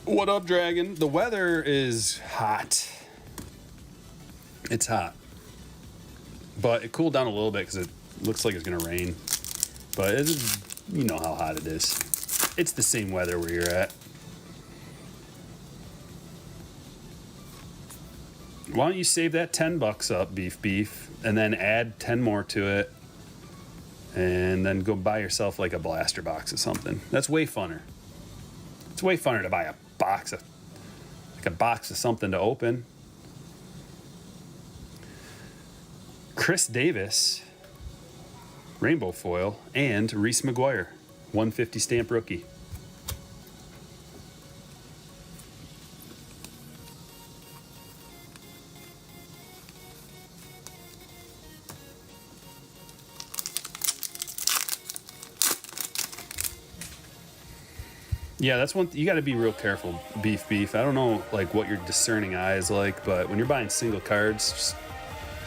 What up, Dragon? The weather is hot. It's hot. But it cooled down a little bit because it looks like it's going to rain. But you know how hot it is. It's the same weather where you're at. Why don't you save that $10 up, beef, and then add 10 more to it, and then go buy yourself like a blaster box or something. That's way funner. It's way funner to buy a box of something to open. Chris Davis, rainbow foil, and Reese McGuire, 150 stamp rookie. Yeah, that's one. You got to be real careful, beef. I don't know, like, what your discerning eye is like, but when you're buying single cards, just,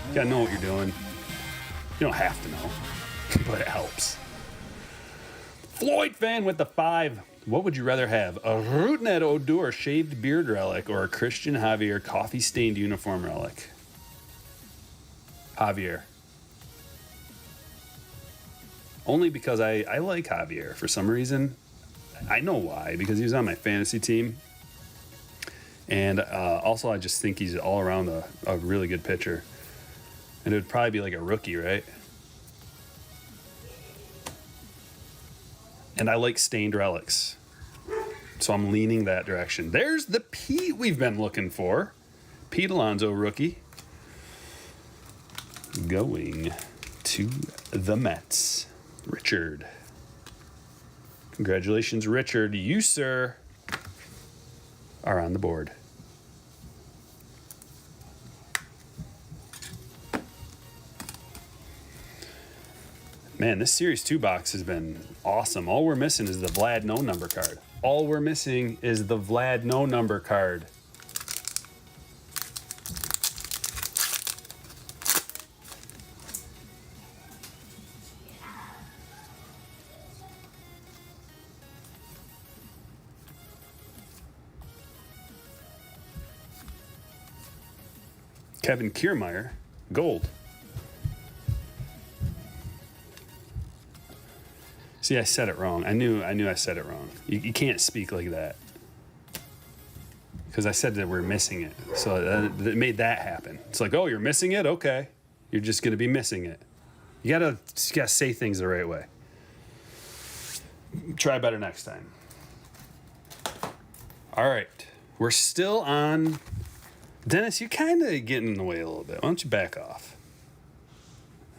you got to know what you're doing. You don't have to know, but it helps. Floyd fan with the 5. What would you rather have? A Rougned Odor shaved beard relic or a Christian Javier coffee stained uniform relic? Javier. Only because I like Javier for some reason. I know why, because he was on my fantasy team. And also, I just think he's all around a really good pitcher. And it would probably be like a rookie, right? And I like stained relics. So I'm leaning that direction. There's the Pete we've been looking for. Pete Alonso, rookie. Going to the Mets. Richard. Congratulations, Richard. You, sir, are on the board. Man, this Series 2 box has been awesome. All we're missing is the Vlad no number card. Kevin Kiermaier, gold. See, I said it wrong. I knew I said it wrong. You can't speak like that. Because I said that we're missing it. So it made that happen. It's like, oh, you're missing it? Okay. You're just going to be missing it. You gotta say things the right way. Try better next time. All right. We're still on. Dennis, you're kind of getting in the way a little bit. Why don't you back off?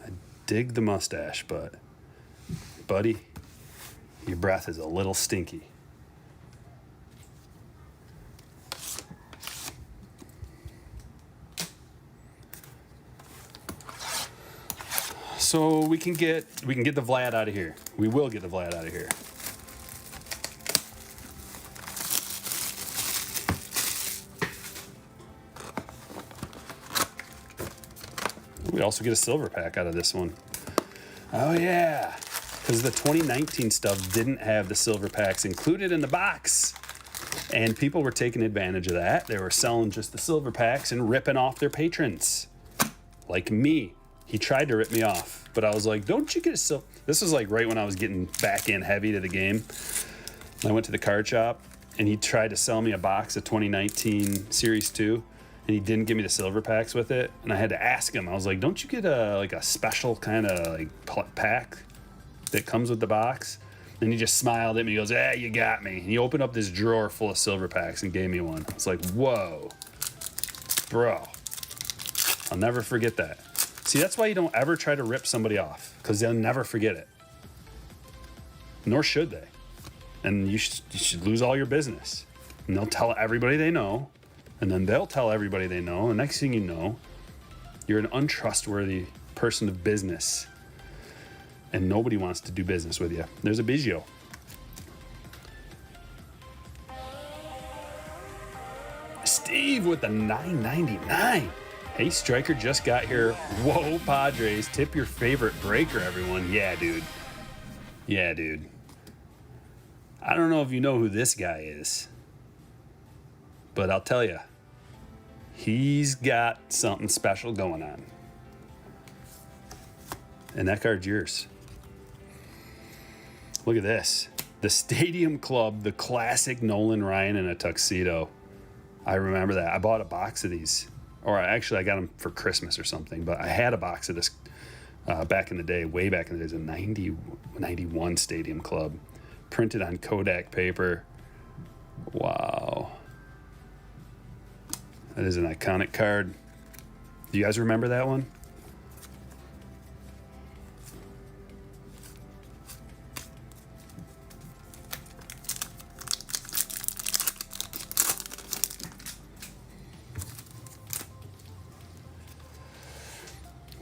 I dig the mustache, but buddy, your breath is a little stinky. So we can get the Vlad out of here. We will get the Vlad out of here. We also get a silver pack out of this one. Oh yeah, because the 2019 stuff didn't have the silver packs included in the box. And people were taking advantage of that. They were selling just the silver packs and ripping off their patrons. Like me. He tried to rip me off, but I was like, don't you get a silver? This was like right when I was getting back in heavy to the game. I went to the card shop, and he tried to sell me a box of 2019 Series 2, and he didn't give me the silver packs with it. And I had to ask him. I was like, don't you get a special kind of like pack that comes with the box? And he just smiled at me. He goes, you got me. And he opened up this drawer full of silver packs and gave me one. It's like, whoa, bro. I'll never forget that. See, that's why you don't ever try to rip somebody off, because they'll never forget it. Nor should they. And you should lose all your business. And they'll tell everybody they know, and then they'll tell everybody they know. And next thing you know, you're an untrustworthy person of business, and nobody wants to do business with you. There's a Biggio. Steve with the $9.99. Hey, Stryker just got here. Whoa, Padres. Tip your favorite breaker, everyone. Yeah, dude. Yeah, dude. I don't know if you know who this guy is, but I'll tell you, he's got something special going on. And that card's yours. Look at this. The Stadium Club, the classic Nolan Ryan in a tuxedo. I remember that. I bought a box of these. Or actually, I got them for Christmas or something. But I had a box of this back in the day, way back in the days, a 91 Stadium Club. Printed on Kodak paper. Wow. That is an iconic card. Do you guys remember that one?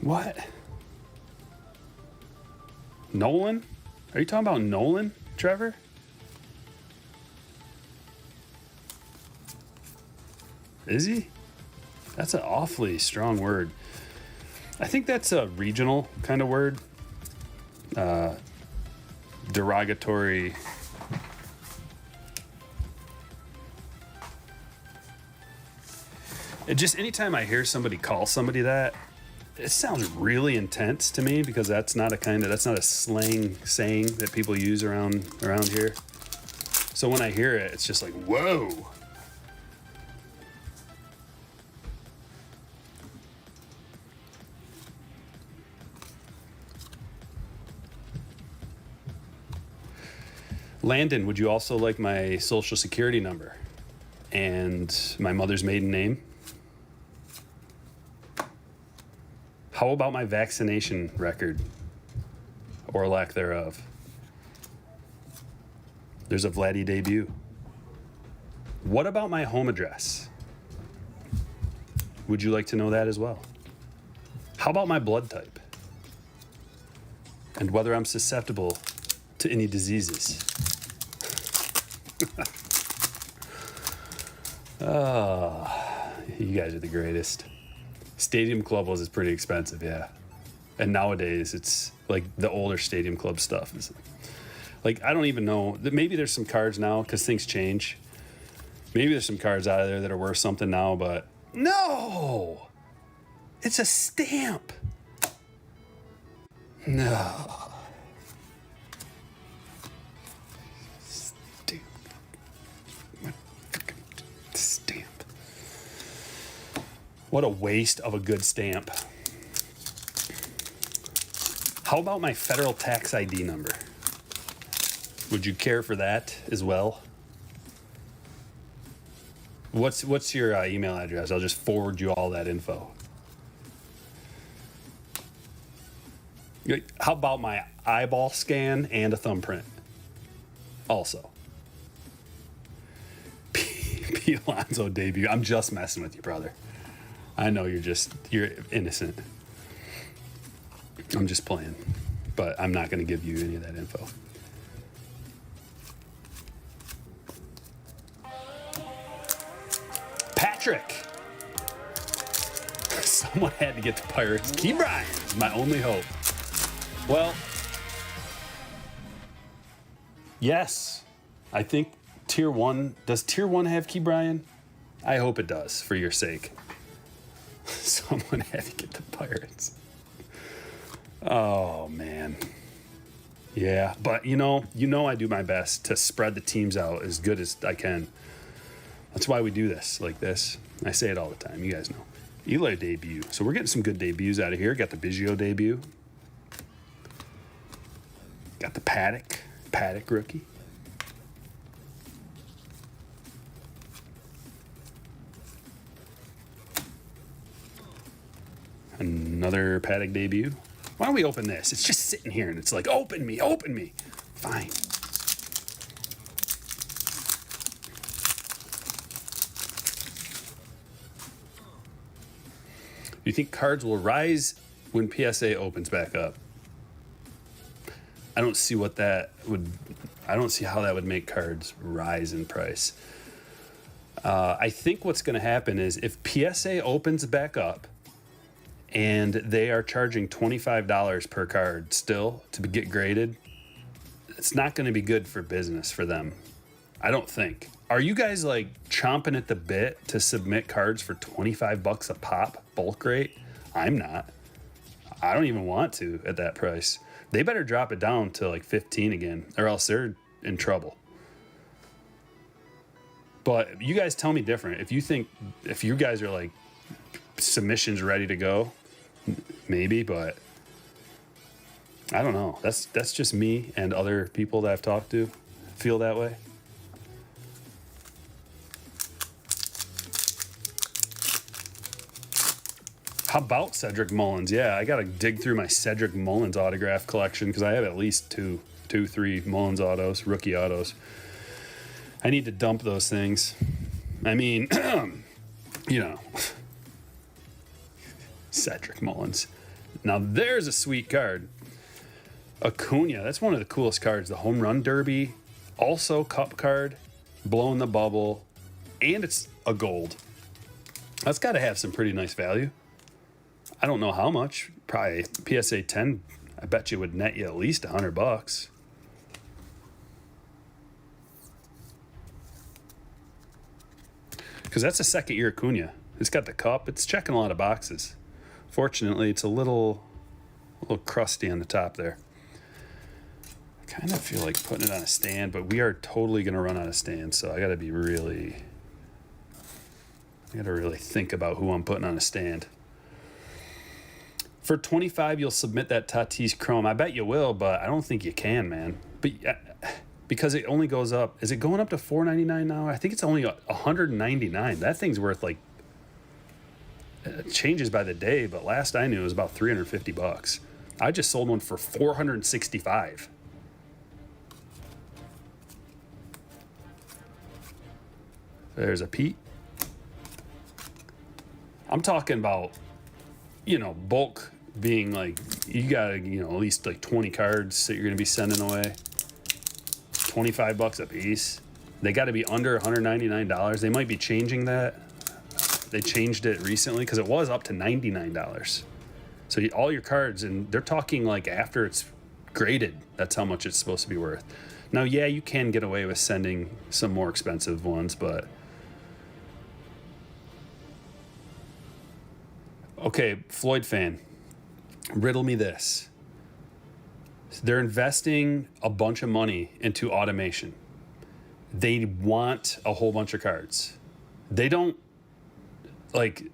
What? Nolan? Are you talking about Nolan, Trevor? Is he? That's an awfully strong word. I think that's a regional kind of word. Derogatory. Just anytime I hear somebody call somebody that, it sounds really intense to me, because that's not a slang saying that people use around here. So when I hear it, it's just like, whoa. Landon, would you also like my social security number and my mother's maiden name? How about my vaccination record, or lack thereof? There's a Vladdy debut. What about my home address? Would you like to know that as well? How about my blood type? And whether I'm susceptible to any diseases? Oh, you guys are the greatest. Stadium Club is pretty expensive, yeah. And nowadays, it's like the older Stadium Club stuff is like, I don't even know. Maybe there's some cards now, because things change. Maybe there's some cards out of there that are worth something now, but no! It's a stamp. No. Stamp. What fucking stamp. What a waste of a good stamp. How about my federal tax ID number? Would you care for that as well? What's your email address? I'll just forward you all that info. How about my eyeball scan and a thumbprint? Also. P. Alonso debut. I'm just messing with you, brother. I know you're innocent. I'm just playing. But I'm not going to give you any of that info. Patrick. Someone had to get the Pirates. Key Bryant is my only hope. Well, yes. I think Tier 1. Does Tier 1 have Key Bryant? I hope it does, for your sake. Someone had to get the Pirates. Oh, man. Yeah, but you know I do my best to spread the teams out as good as I can. That's why we do this like this. I say it all the time. You guys know. Eli debut. So we're getting some good debuts out of here. Got the Biggio debut. Got the Paddock rookie. Another Paddock debut. Why don't we open this? It's just sitting here and it's like, open me. Fine. Do you think cards will rise when PSA opens back up? I don't see how that would make cards rise in price. I think what's going to happen is if PSA opens back up and they are charging $25 per card still to get graded, it's not going to be good for business for them. I don't think. Are you guys like chomping at the bit to submit cards for $25 a pop bulk rate? I'm not. I don't even want to at that price. They better drop it down to like 15 again, or else they're in trouble. But you guys tell me different. If you guys are like submissions ready to go, maybe, but I don't know. That's just me and other people that I've talked to feel that way. How about Cedric Mullins? Yeah, I got to dig through my Cedric Mullins autograph collection because I have at least two, three Mullins autos, rookie autos. I need to dump those things. I mean, Cedric Mullins. Now there's a sweet card. Acuna, that's one of the coolest cards. The home run derby, also cup card, blowing the bubble, and it's a gold. That's got to have some pretty nice value. I don't know how much. Probably PSA 10. I bet you would net you at least $100. Because that's a second year Acuna. It's got the cup. It's checking a lot of boxes. Fortunately, it's a little crusty on the top there. I kind of feel like putting it on a stand, but we are totally going to run out of stands, so I got to really think about who I'm putting on a stand. For $25, you'll submit that Tatis Chrome. I bet you will, but I don't think you can, man. But because it only goes up. Is it going up to $4.99 now? I think it's only $199. That thing's worth like, it changes by the day, but last I knew it was about $350. I just sold one for $465. There's a Pete. I'm talking about, bulk being like, you got at least like 20 cards that you're going to be sending away. $25 a piece. They got to be under $199. They might be changing that. They changed it recently because it was up to $99. So all your cards, and they're talking like after it's graded, that's how much it's supposed to be worth. Now, yeah, you can get away with sending some more expensive ones, but Okay, Floyd fan, riddle me this. They're investing a bunch of money into automation. They want a whole bunch of cards. They don't, like,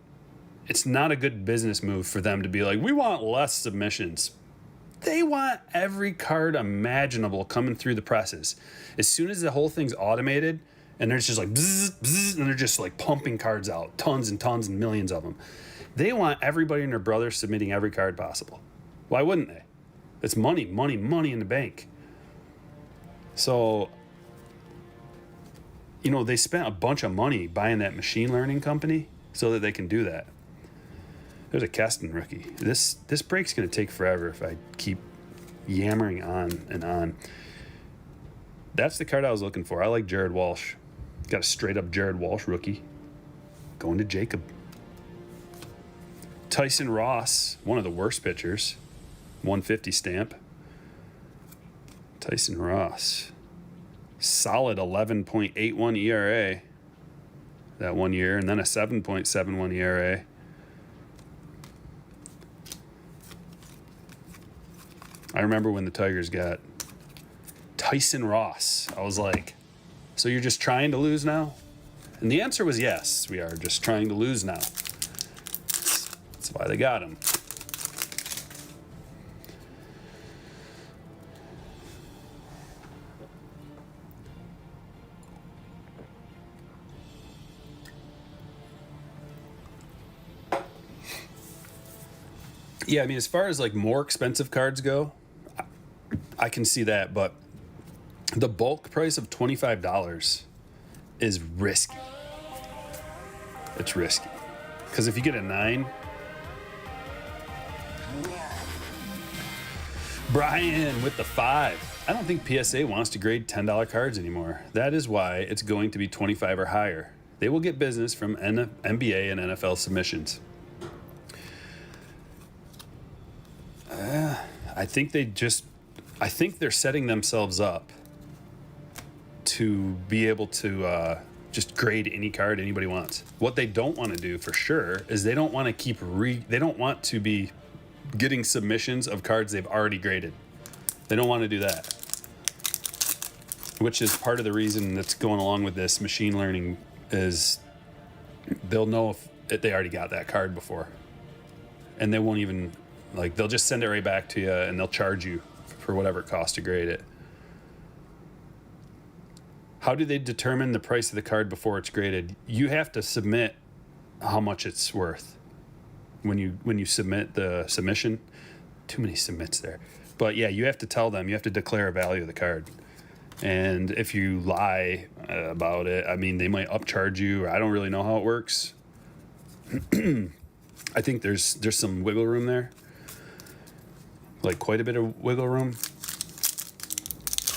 it's not a good business move for them to be like, we want less submissions. They want every card imaginable coming through the presses. As soon as the whole thing's automated, and there's just like bzzz, bzzz, and they're just like pumping cards out, tons and tons and millions of them. They want everybody and their brother submitting every card possible. Why wouldn't they? It's money, money, money in the bank. So, you know, they spent a bunch of money buying that machine learning company so that they can do that. There's a Keston rookie. This break's going to take forever if I keep yammering on and on. That's the card I was looking for. I like Jared Walsh. Got a straight up Jared Walsh rookie. Going to Jacob. Tyson Ross, one of the worst pitchers. 150 stamp. Tyson Ross. Solid 11.81 ERA that 1 year, and then a 7.71 ERA. I remember when the Tigers got Tyson Ross. I was like, so you're just trying to lose now? And the answer was yes, we are just trying to lose now. That's why they got him. Yeah, I mean, as far as like more expensive cards go, I can see that, but the bulk price of $25 is risky. It's risky. Because if you get a 9, Brian with the 5. I don't think PSA wants to grade $10 cards anymore. That is why it's going to be 25 or higher. They will get business from NBA and NFL submissions. I think they're setting themselves up to be able to just grade any card anybody wants. What they don't want to do for sure is they don't want to be getting submissions of cards they've already graded. They don't want to do that. Which is part of the reason that's going along with this machine learning is they'll know if they already got that card before. And they won't even, like, they'll just send it right back to you and they'll charge you for whatever it costs to grade it. How do they determine the price of the card before it's graded? You have to submit how much it's worth when you submit the submission. Too many submits there. But yeah, you have to tell them, you have to declare a value of the card. And if you lie about it, I mean, they might upcharge you, or I don't really know how it works. I think there's some wiggle room there. Like quite a bit of wiggle room.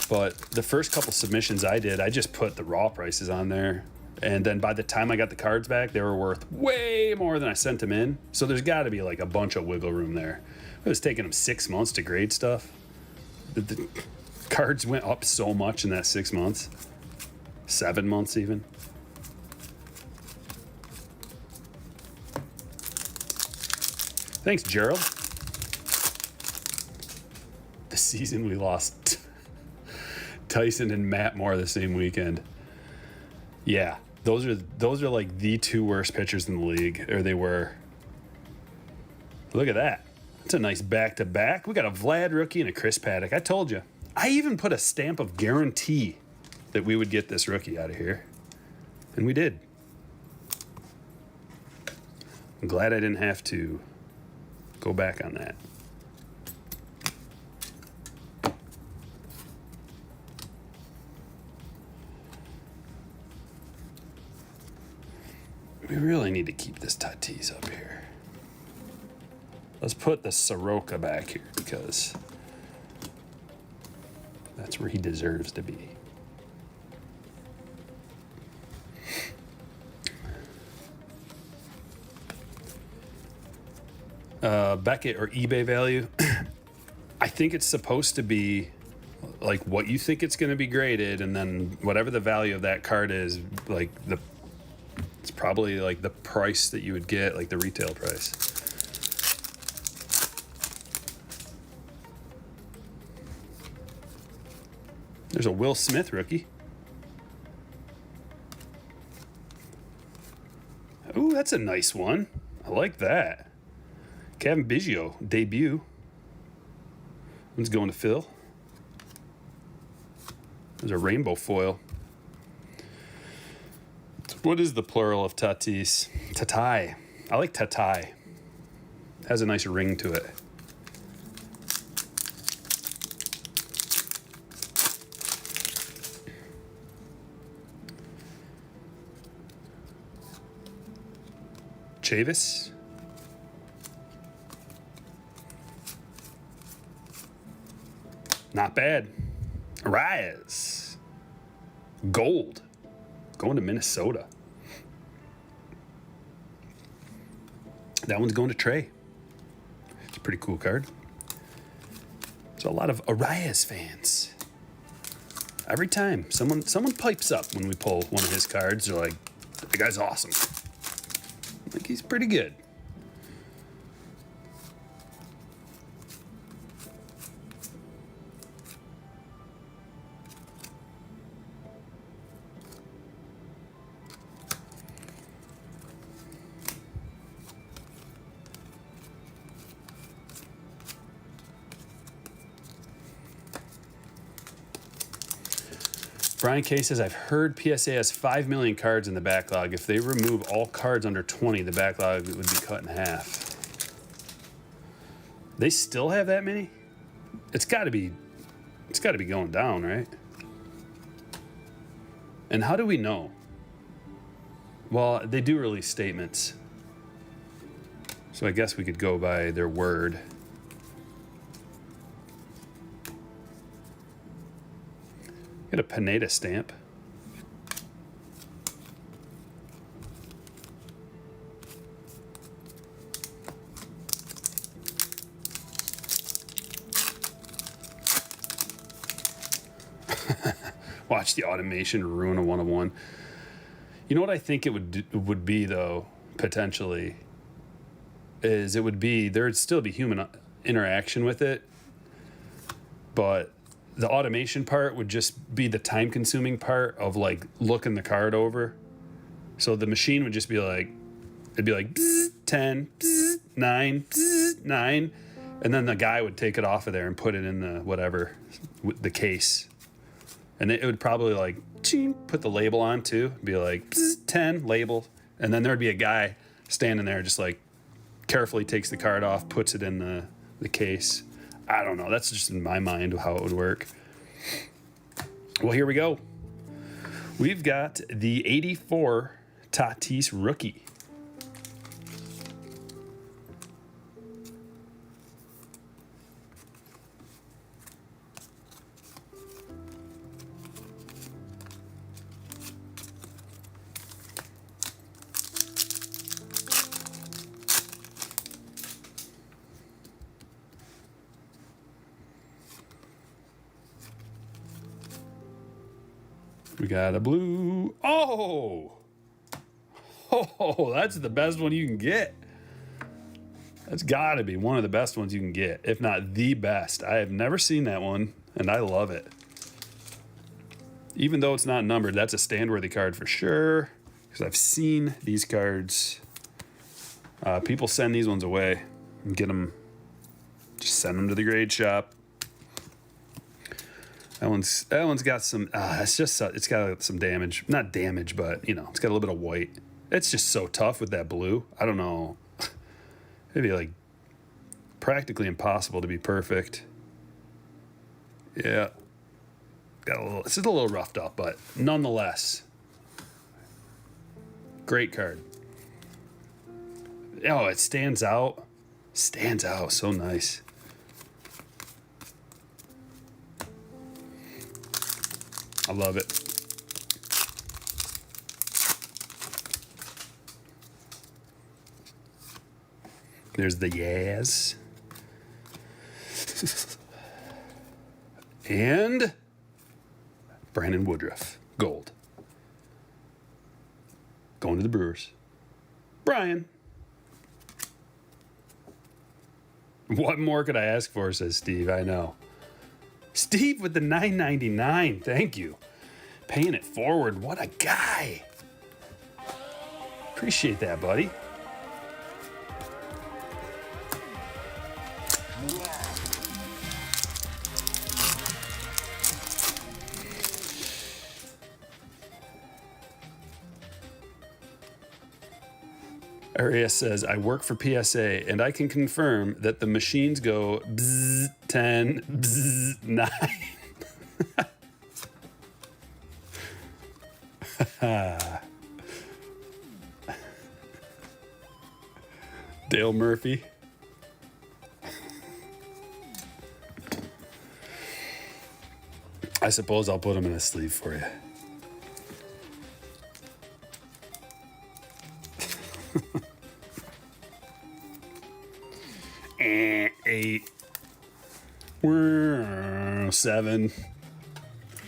But the first couple submissions I did, I just put the raw prices on there. And then by the time I got the cards back, they were worth way more than I sent them in. So there's got to be like a bunch of wiggle room there. It was taking them 6 months to grade stuff. The cards went up so much in that 6 months. 7 months even. Thanks, Gerald. The season we lost Tyson and Matt Moore the same weekend. Yeah, those are like the two worst pitchers in the league, or they were. Look at that. That's a nice back-to-back. We got a Vlad rookie and a Chris Paddock. I told you. I even put a stamp of guarantee that we would get this rookie out of here. And we did. I'm glad I didn't have to go back on that. We really need to keep this Tatis up here. Let's put the Soroka back here because that's where he deserves to be. Beckett or eBay value. I think it's supposed to be like what you think it's going to be graded, and then whatever the value of that card is, like it's probably like the price that you would get, like the retail price. There's a Will Smith rookie. Ooh, that's a nice one. I like that. Kevin Biggio, debut. One's going to Phil. There's a rainbow foil. What is the plural of Tatis? Tatai. I like Tatai. Has a nice ring to it. Chavis. Not bad. Arias. Gold. Going to Minnesota. That one's going to Trey. It's a pretty cool card. There's a lot of Arias fans. Every time someone pipes up when we pull one of his cards, they're like, "The guy's awesome." Like, he's pretty good. Brian K says, I've heard PSA has 5 million cards in the backlog. If they remove all cards under 20, the backlog would be cut in half. They still have that many? It's got to be going down, right? And how do we know? Well, they do release statements. So I guess we could go by their word. Get a Pineda stamp. Watch the automation ruin a 1-of-1. You know what I think it would be, though, potentially, is there'd still be human interaction with it, but the automation part would just be the time-consuming part of, like, looking the card over. So the machine would just be like, it'd be like, 10, 9, 9, and then the guy would take it off of there and put it in the whatever, the case. And it would probably, like, put the label on, too. Be like, 10, label. And then there'd be a guy standing there just, like, carefully takes the card off, puts it in the case. I don't know. That's just in my mind how it would work. Well, here we go. We've got the 84 Tatis rookie. We got a blue. Oh, that's the best one you can get. That's got to be one of the best ones you can get, if not the best. I have never seen that one, and I love it. Even though it's not numbered, that's a stand-worthy card for sure, because I've seen these cards. People send these ones away and get them, just send them to the grade shop. That one's got some. It's got some damage. Not damage, but it's got a little bit of white. It's just so tough with that blue. I don't know. It'd be like practically impossible to be perfect. Yeah, it's just a little roughed up, but nonetheless, great card. Oh, it stands out. So nice. I love it. There's the Yaz. And Brandon Woodruff, gold. Going to the Brewers. Brian. What more could I ask for, says Steve. I know. Steve with the $9.99. Thank you. Paying it forward. What a guy. Appreciate that, buddy. Arias says, I work for PSA and I can confirm that the machines go bzz 10, bzz 9. Dale Murphy. I suppose I'll put him in a sleeve for you. Eight. 7.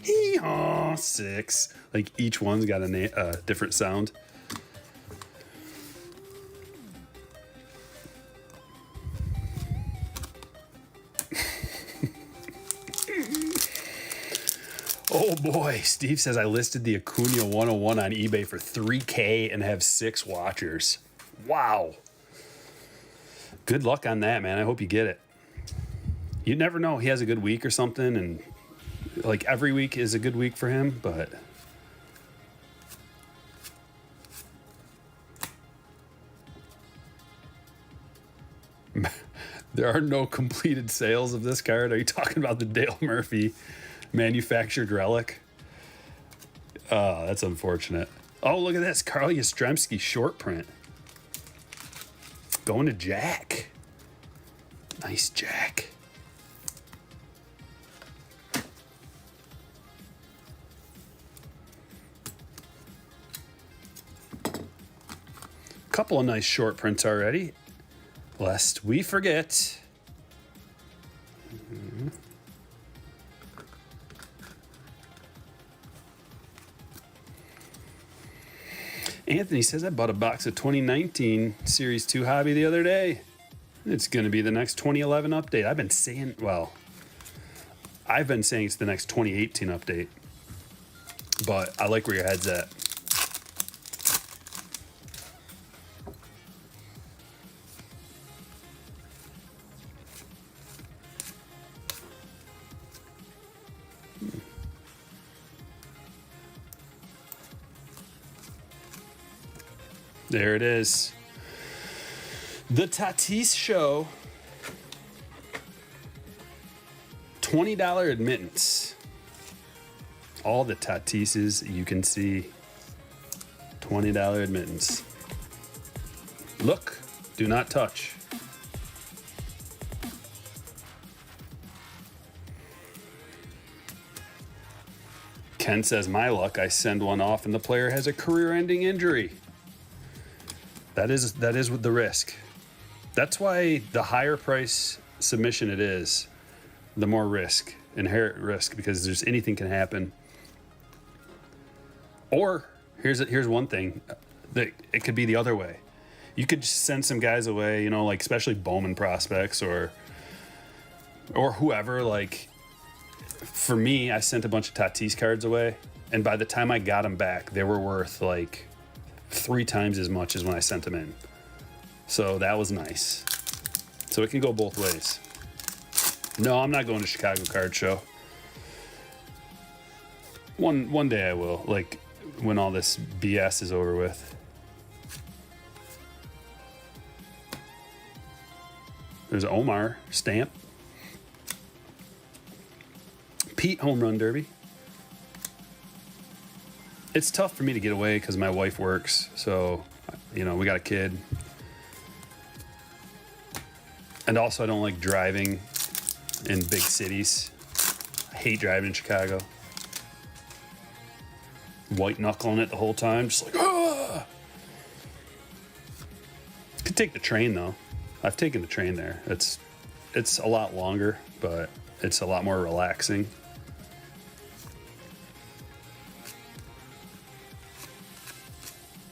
Hee-haw. 6. Like each one's got a different sound. Oh boy, Steve says I listed the Acuna 101 on eBay for $3,000 and have 6 watchers. Wow. Good luck on that, man. I hope you get it. You never know. He has a good week or something, and like every week is a good week for him, but there are no completed sales of this card. Are you talking about the Dale Murphy manufactured relic? Oh, that's unfortunate. Oh, look at this. Carl Yastrzemski short print. Going to Jack. Nice Jack. Couple of nice short prints already. Lest we forget. Anthony says I bought a box of 2019 Series 2 Hobby the other day. It's going to be the next 2011 update. I've been saying it's the next 2018 update. But I like where your head's at. There it is. The Tatis Show. $20 admittance. All the Tatises you can see. $20 admittance. Look, do not touch. Ken says, my luck, I send one off and the player has a career-ending injury. That is with the risk. That's why the higher price submission it is, the more risk, inherent risk, because there's anything can happen. Or here's one thing, that it could be the other way. You could just send some guys away, like especially Bowman prospects or whoever. Like for me, I sent a bunch of Tatis cards away, and by the time I got them back, they were worth like 3 times as much as when I sent them in. So that was nice. So it can go both ways. No, I'm not going to Chicago Card Show. One day I will, like when all this BS is over with. There's Omar stamp. Pete home run derby. It's tough for me to get away because my wife works. So, we got a kid. And also I don't like driving in big cities. I hate driving in Chicago. White knuckling it the whole time. Just like, ah! Could take the train though. I've taken the train there. It's a lot longer, but it's a lot more relaxing.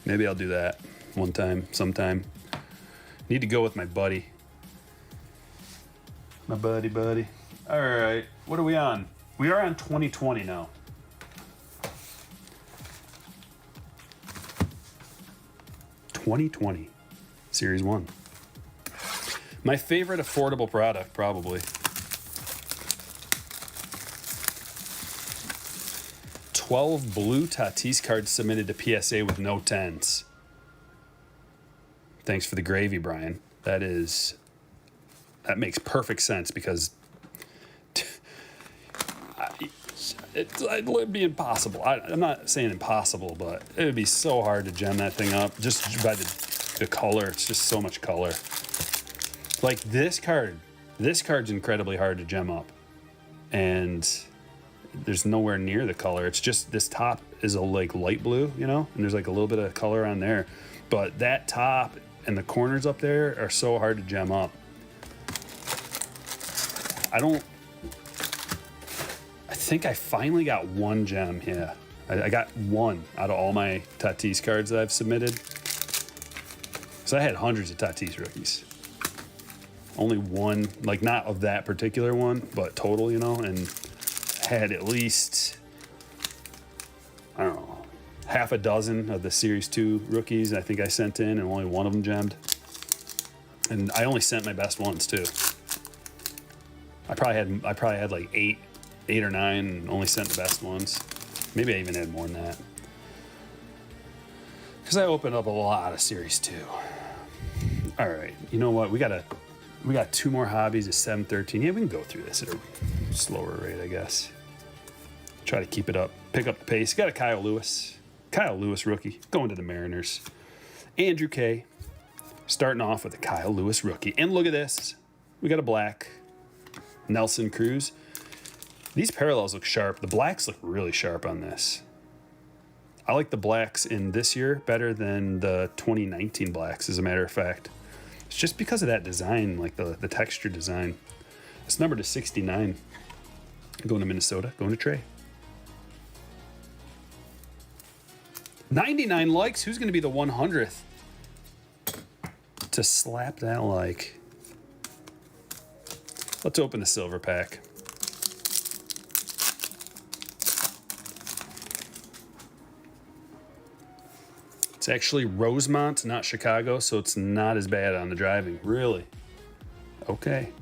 Maybe I'll do that sometime. Need to go with my buddy. My buddy. All right. What are we on? We are on 2020 now. '20, Series 1. My favorite affordable product, probably. 12 blue Tatis cards submitted to PSA with no 10s. Thanks for the gravy, Brian. That makes perfect sense because it'd be impossible. I'm not saying impossible, but it would be so hard to gem that thing up just by the color. It's just so much color. Like this card's incredibly hard to gem up, and there's nowhere near the color. It's just this top is a like light blue, you know, and there's like a little bit of color on there, but that top and the corners up there are so hard to gem up. I think I finally got one gem. Yeah, I got one out of all my Tatis cards that I've submitted. So I had hundreds of Tatis rookies. Only one, like not of that particular one, but total, you know, and had at least, I don't know, half a dozen of the Series 2 rookies I think I sent in, and only one of them gemmed. And I only sent my best ones too. I probably had like eight or nine, and only sent the best ones. Maybe I even had more than that. Because I opened up a lot of Series 2. All right, you know what? We got two more hobbies at 7:13. Yeah, we can go through this at a slower rate, I guess. Try to keep it up, pick up the pace. Got a Kyle Lewis rookie, going to the Mariners. Andrew K, starting off with a Kyle Lewis rookie. And look at this. We got a black Nelson Cruz. These parallels look sharp. The blacks look really sharp on this. I like the blacks in this year better than the 2019 blacks, as a matter of fact. It's just because of that design, like the texture design. It's numbered to 69. Going to Minnesota, going to Trey. 99 likes. Who's going to be the 100th to slap that like? Let's open the silver pack. It's actually Rosemont, not Chicago, so it's not as bad on the driving. Really? Okay.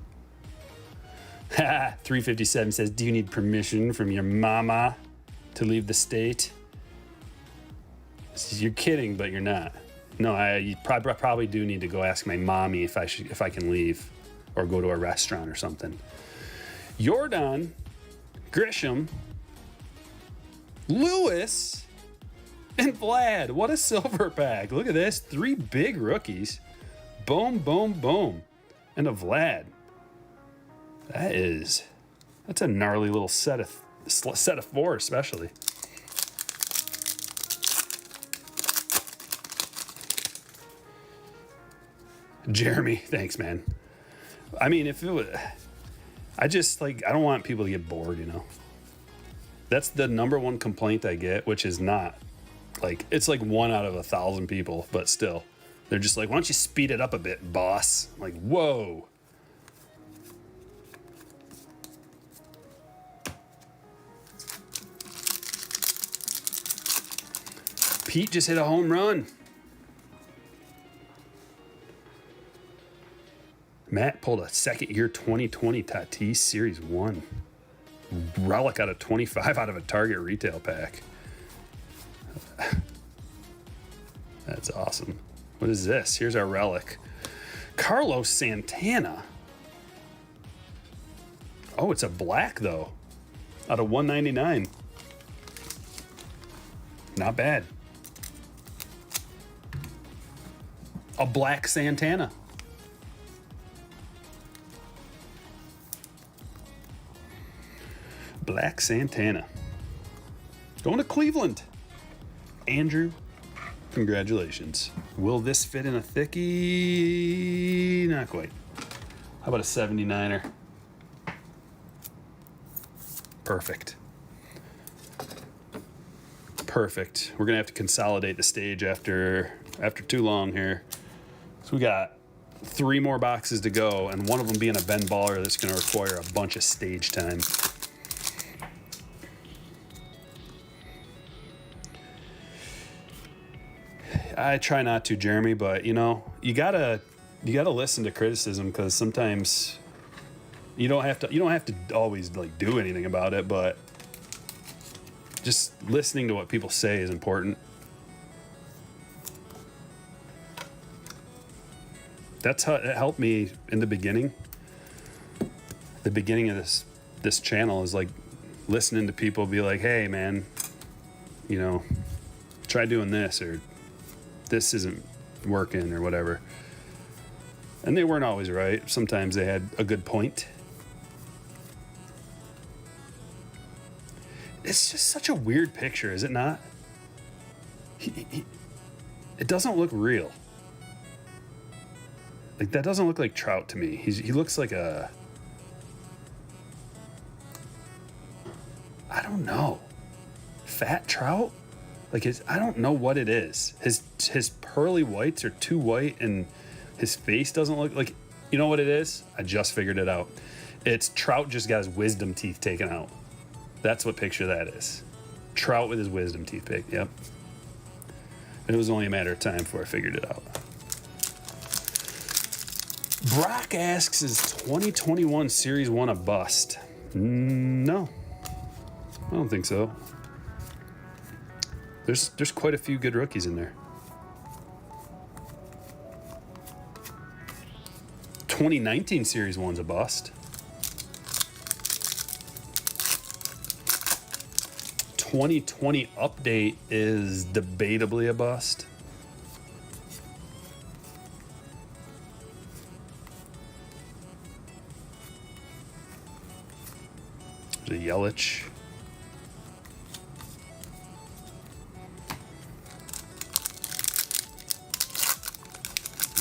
357 says, do you need permission from your mama to leave the state? You're kidding, but you're not. No, you probably do need to go ask my mommy if I can leave or go to a restaurant or something. Jordan, Grisham, Lewis, and Vlad. What a silver pack. Look at this. 3 big rookies. Boom, boom, boom. And a Vlad. That's a gnarly little set of 4, especially. Jeremy, thanks, man. I mean, if it was, I don't want people to get bored, you know. That's the number one complaint I get, which is not like, it's like 1 out of 1,000 people, but still, they're just like, why don't you speed it up a bit, boss? I'm like, whoa. Pete just hit a home run. Matt pulled a second-year 2020 Tatis Series 1. Relic out of 25 out of a Target retail pack. That's awesome. What is this? Here's our relic. Carlos Santana. Oh, it's a black, though. Out of 199. Not bad. A black Santana. Black Santana. Going to Cleveland. Andrew, congratulations. Will this fit in a thickie? Not quite. How about a 79er? Perfect. Perfect. We're going to have to consolidate the stage after too long here. So we got 3 more boxes to go, and one of them being a Ben Baller that's going to require a bunch of stage time. I try not to, Jeremy, but you gotta listen to criticism, because sometimes you don't have to always like do anything about it, but just listening to what people say is important. That's how it helped me in the beginning. The beginning of this channel is like listening to people be like, "Hey, man, try doing this," or "This isn't working," or whatever. And they weren't always right. Sometimes they had a good point. It's just such a weird picture, is it not? It doesn't look real. Like, that doesn't look like Trout to me. He looks like I don't know, fat Trout? Like, I don't know what it is. His pearly whites are too white, and his face doesn't look like... You know what it is? I just figured it out. It's Trout just got his wisdom teeth taken out. That's what picture that is. Trout with his wisdom teeth picked, yep. It was only a matter of time before I figured it out. Brock asks, is 2021 Series 1 a bust? No. I don't think so. There's quite a few good rookies in there. 2019 Series 1's a bust. 2020 update is debatably a bust. There's a Yelich.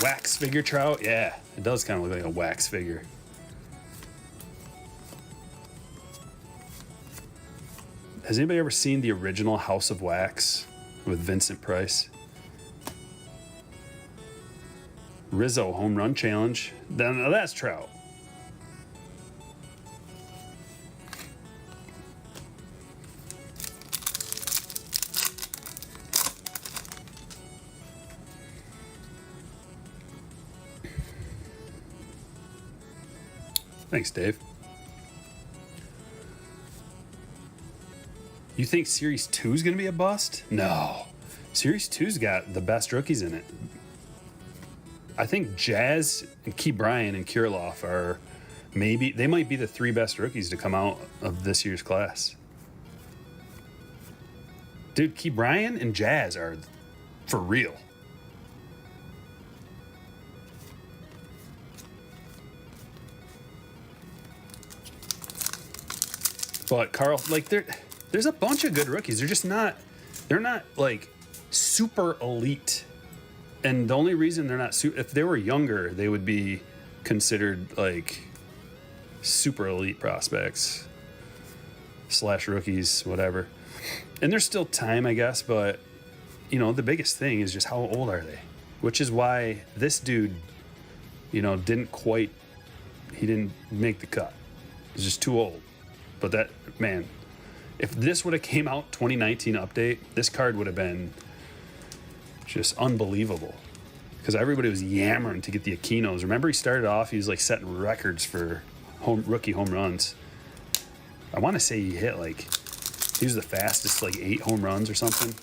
Wax figure Trout? Yeah, it does kind of look like a wax figure. Has anybody ever seen the original House of Wax with Vincent Price? Rizzo home run challenge. Now that's Trout. Thanks, Dave. You think Series 2 is going to be a bust? No. Series 2's got the best rookies in it. I think Jazz and Key Bryant and Kirilloff are they might be the 3 best rookies to come out of this year's class. Dude, Key Bryant and Jazz are for real. But Carl, like, there's a bunch of good rookies. They're not like super elite. And the only reason they're not if they were younger, they would be considered like super elite prospects / rookies, whatever. And there's still time, I guess, but the biggest thing is just how old are they? Which is why this dude, didn't make the cut. He's just too old. But that, man, if this would have came out 2019 update, this card would have been just unbelievable. Because everybody was yammering to get the Aquinos. Remember, he started off, he was like setting records for rookie home runs. I want to say he hit he was the fastest, 8 home runs or something.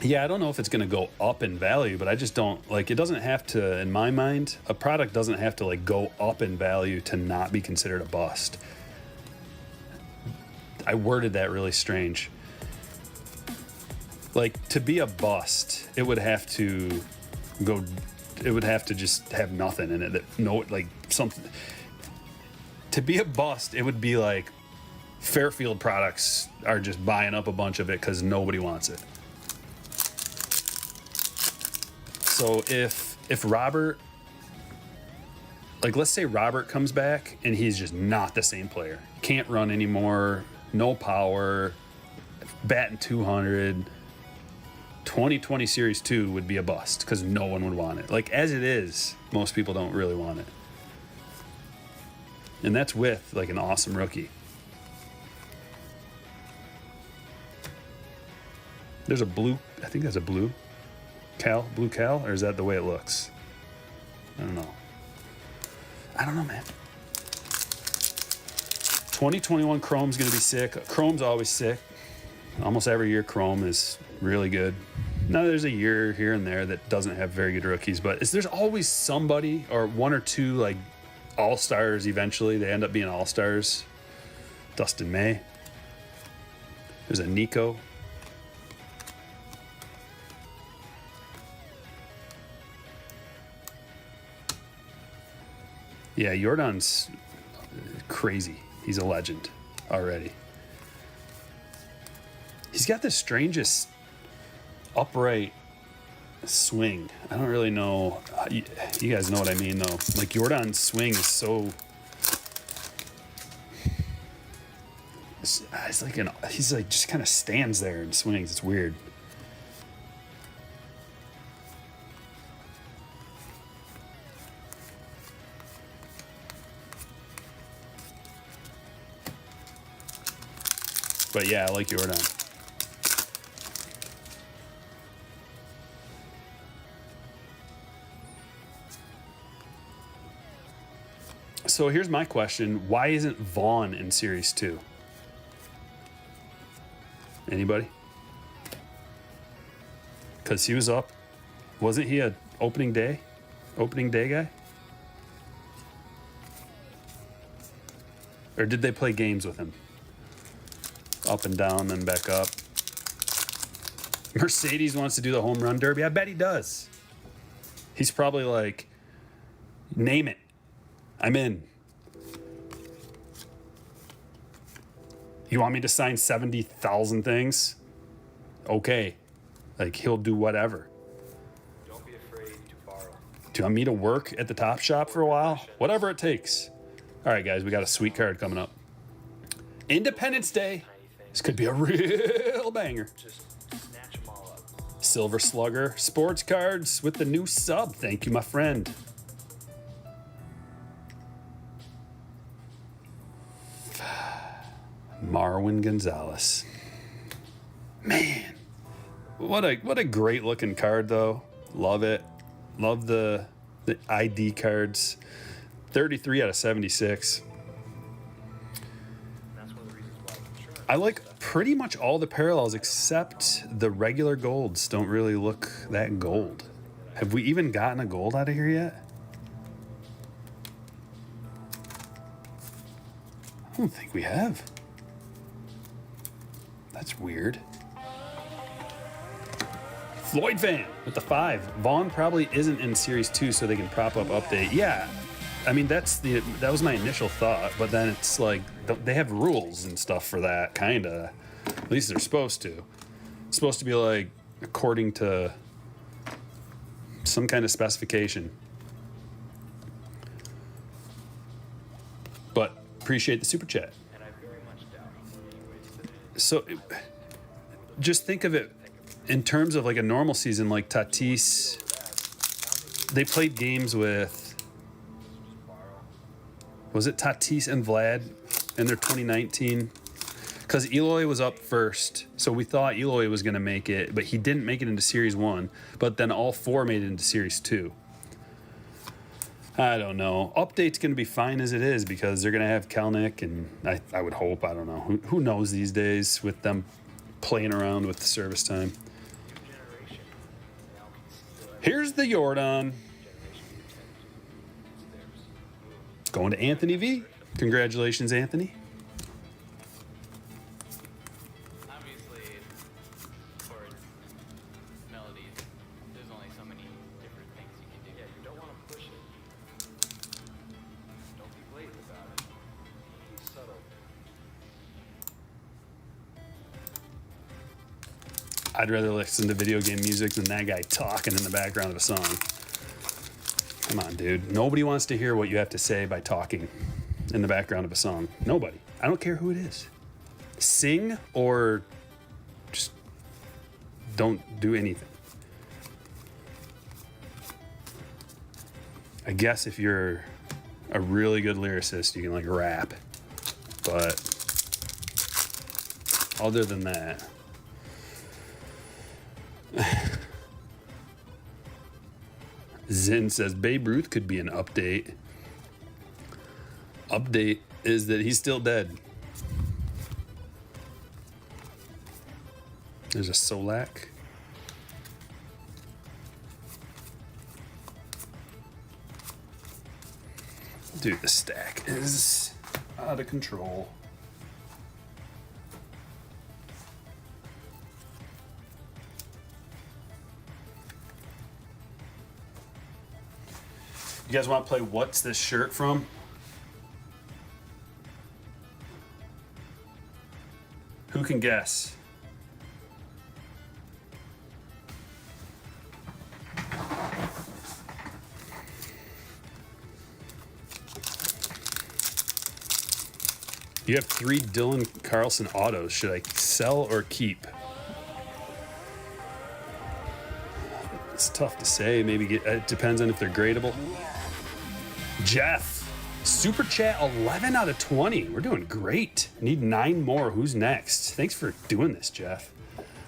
Yeah, I don't know if it's going to go up in value, but I just don't, it doesn't have to, in my mind, a product doesn't have to, go up in value to not be considered a bust. I worded that really strange. To be a bust, it would have to just have nothing in it. Something. To be a bust, it would be like Fairfield Products are just buying up a bunch of it because nobody wants it. So if Robert, let's say Robert comes back and he's just not the same player. Can't run anymore, no power, batting 200. 2020 Series 2 would be a bust because no one would want it. Like, as it is, most people don't really want it. And that's with, like, an awesome rookie. There's a blue, I think that's a blue cal, or is that the way it looks? I don't know. I don't know, man. 2021 Chrome's going to be sick. Chrome's always sick. Almost every year Chrome is really good. Now there's a year here and there that doesn't have very good rookies, but there's always somebody or one or two like all-stars eventually. They end up being all-stars. Dustin May. There's a Nico. Yeah, Jordan's crazy. He's a legend already. He's got the strangest upright swing. I don't really know. You guys know what I mean, though. Like, Jordan's swing is so... He's like just kind of stands there and swings. It's weird. But yeah, I like Jordan. So here's my question. Why isn't Vaughn in Series 2? Anybody? Because he was up. Wasn't he a opening day guy? Or did they play games with him? Up and down, then back up. Mercedes wants to do the home run derby. I bet he does. He's probably like, name it. I'm in. You want me to sign 70,000 things? Okay. Like, he'll do whatever. Don't be afraid to borrow. Do you want me to work at the Top Shop for a while? Whatever it takes. All right, guys, we got a sweet card coming up. Independence Day. This could be a real banger. Just snatch them all up. Silver Slugger sports cards with the new sub. Thank you, my friend. Marwin Gonzalez. Man, what a great looking card, though. Love it. Love the ID cards. 33 out of 76. I like pretty much all the parallels except the regular golds don't really look that gold. Have we even gotten a gold out of here yet? I don't think we have. That's weird. Floyd Van with the 5. Vaughn probably isn't in Series 2, so they can prop up update. Yeah, I mean, that was my initial thought, but then it's like they have rules and stuff for that, kind of. At least they're supposed to. It's supposed to be like according to some kind of specification. But appreciate the super chat. And I very much doubt anyways that So just think of it in terms of like a normal season, like Tatis. They played games with. Was it Tatis and Vlad in their 2019? Because Eloy was up first, so we thought Eloy was going to make it, but he didn't make it into Series 1, but then all 4 made it into Series 2. I don't know. Update's going to be fine as it is because they're going to have Kelnick, and I would hope, I don't know. Who knows these days with them playing around with the service time. generation now can see the Here's the Jordan. Going to Anthony V. Congratulations, Anthony. Obviously, for melodies, there's only so many different things you can do. Yeah, you don't want to push it. Don't be blatant about it. Be subtle. I'd rather listen to video game music than that guy talking in the background of a song. Come on, dude. Nobody wants to hear what you have to say by talking in the background of a song. Nobody. I don't care who it is. Sing or just don't do anything. I guess if you're a really good lyricist, you can like rap. But other than that, Zin says Babe Ruth could be an update. Update is that he's still dead. There's a Solak. Dude, the stack is out of control. You guys want to play What's This Shirt From? Who can guess? You have 3 Dylan Carlson autos. Should I sell or keep? It's tough to say. Maybe it depends on if they're gradable. Jeff, Super Chat 11 out of 20. We're doing great. Need 9 more. Who's next? Thanks for doing this, Jeff.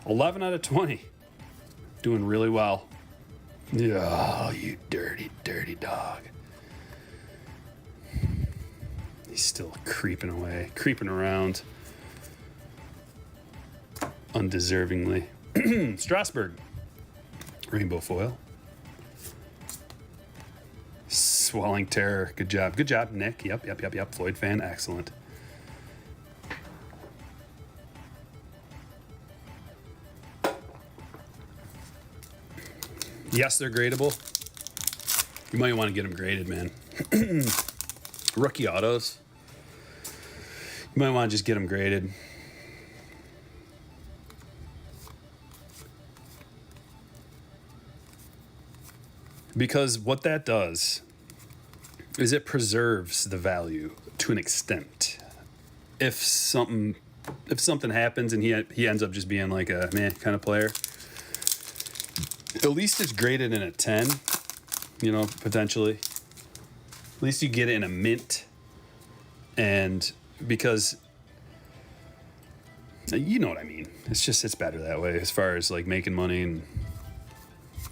11 out of 20. Doing really well. Oh, you dirty, dirty dog. He's still creeping away, creeping around. Undeservingly. Strasburg. Rainbow foil. Swelling Terror. Good job. Good job, Nick. Yep. Floyd fan. Excellent. Yes, they're gradable. You might want to get them graded, man. Rookie autos. You might want to just get them graded. Because what that does is it preserves the value to an extent. If something happens and he ends up just being like a meh kind of player, at least it's graded in a 10, you know, potentially. At least you get it in a mint. And because you know what I mean. It's better that way as far as like making money, and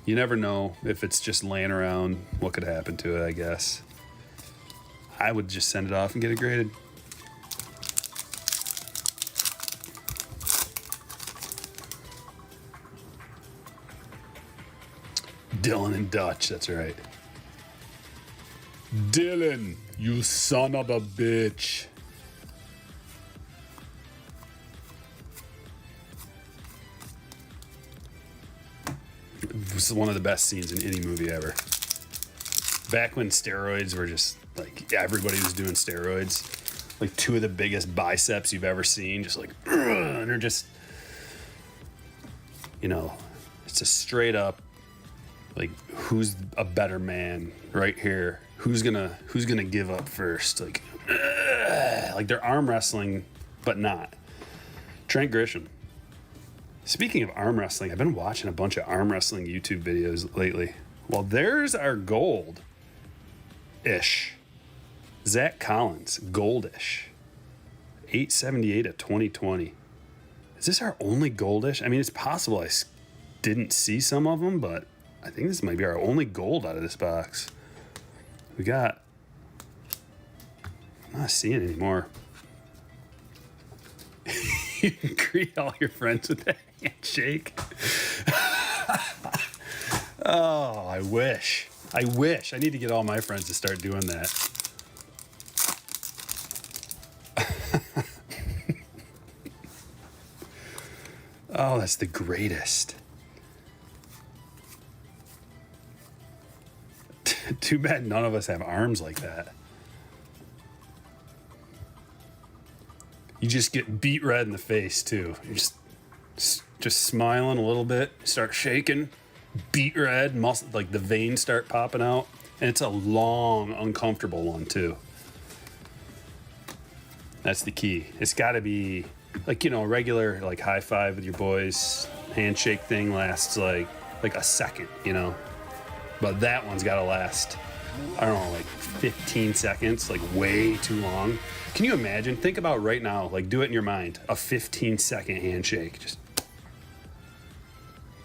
you never know if it's just laying around what could happen to it, I guess. I would just send it off and get it graded. Dylan and Dutch, that's right. Dylan, you son of a bitch. It was one of the best scenes in any movie ever. Back when steroids were just like everybody was doing steroids. Like 2 of the biggest biceps you've ever seen, just like, and they're just, you know, it's a straight up, like, who's a better man right here? Who's gonna give up first? Like they're arm wrestling, but not. Trent Grisham. Speaking of arm wrestling, I've been watching a bunch of arm wrestling YouTube videos lately. Well, there's our gold-ish. Zach Collins, goldish. 878 at 2020. Is this our only goldish? I mean, it's possible I didn't see some of them, but I think this might be our only gold out of this box. We got... I'm not seeing any more. You can greet all your friends with that handshake. Oh, I wish. I need to get all my friends to start doing that. Oh, that's the greatest. Too bad none of us have arms like that. You just get beat red in the face, too. You're just smiling a little bit, start shaking, beat red, muscle, like the veins start popping out. And it's a long, uncomfortable one, too. That's the key. It's got to be, like, you know, a regular, like, high five with your boys, handshake thing lasts like a second, you know. But that one's got to last, I don't know, like 15 seconds, like way too long. Can you imagine? Think about right now, like do it in your mind, a 15-second handshake. Just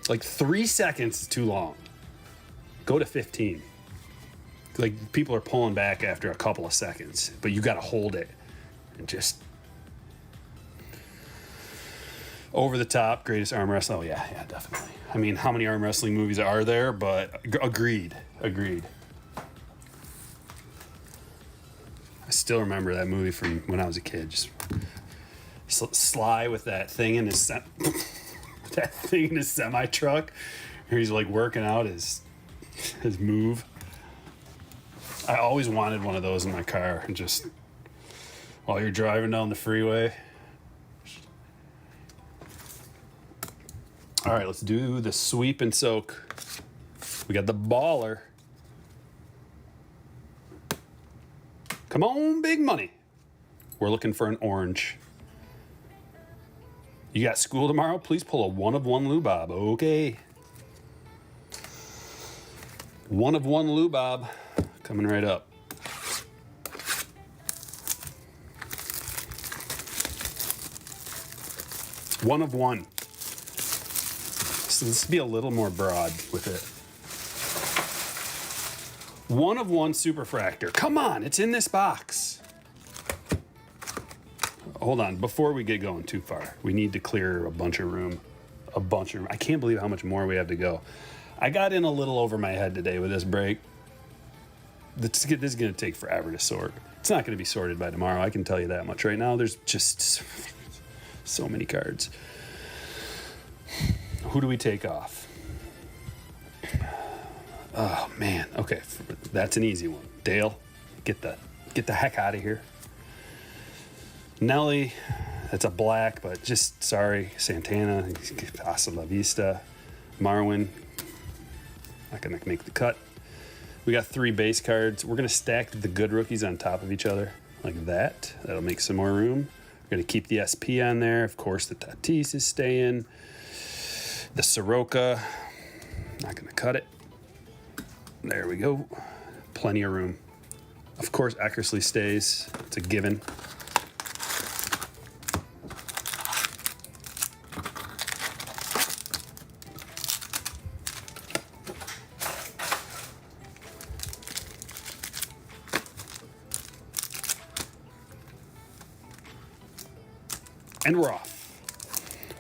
like 3 seconds is too long. Go to 15. Like people are pulling back after a couple of seconds, but you got to hold it and just over the top. Greatest arm wrestling. Oh yeah, definitely. I mean, how many arm wrestling movies are there? But agreed. I still remember that movie from when I was a kid. Just Sly with that thing in his semi truck. He's like working out his move. I always wanted one of those in my car, and just while you're driving down the freeway. All right, let's do the sweep and soak. We got the baller. Come on, big money. We're looking for an orange. You got school tomorrow? Please pull a 1 of 1 Lubob. Okay. 1 of 1 Lubob. Coming right up. One of one. So let's be a little more broad with it. 1 of 1 superfractor. Come on, it's in this box. Hold on, before we get going too far, we need to clear a bunch of room. I can't believe how much more we have to go. I got in a little over my head today with this break. This is going to take forever to sort. It's not going to be sorted by tomorrow. I can tell you that much right now. There's just so many cards. Who do we take off? Oh man. Okay, that's an easy one. Dale, get the heck out of here. Nelly, that's a black, but just sorry. Santana, hasta la vista. Marwin, not gonna make the cut. We got 3 base cards. We're gonna stack the good rookies on top of each other like that. That'll make some more room. We're gonna keep the SP on there. Of course, the Tatis is staying. The Soroka, not gonna cut it. There we go. Plenty of room. Of course, Eckersley stays. It's a given. And we're off.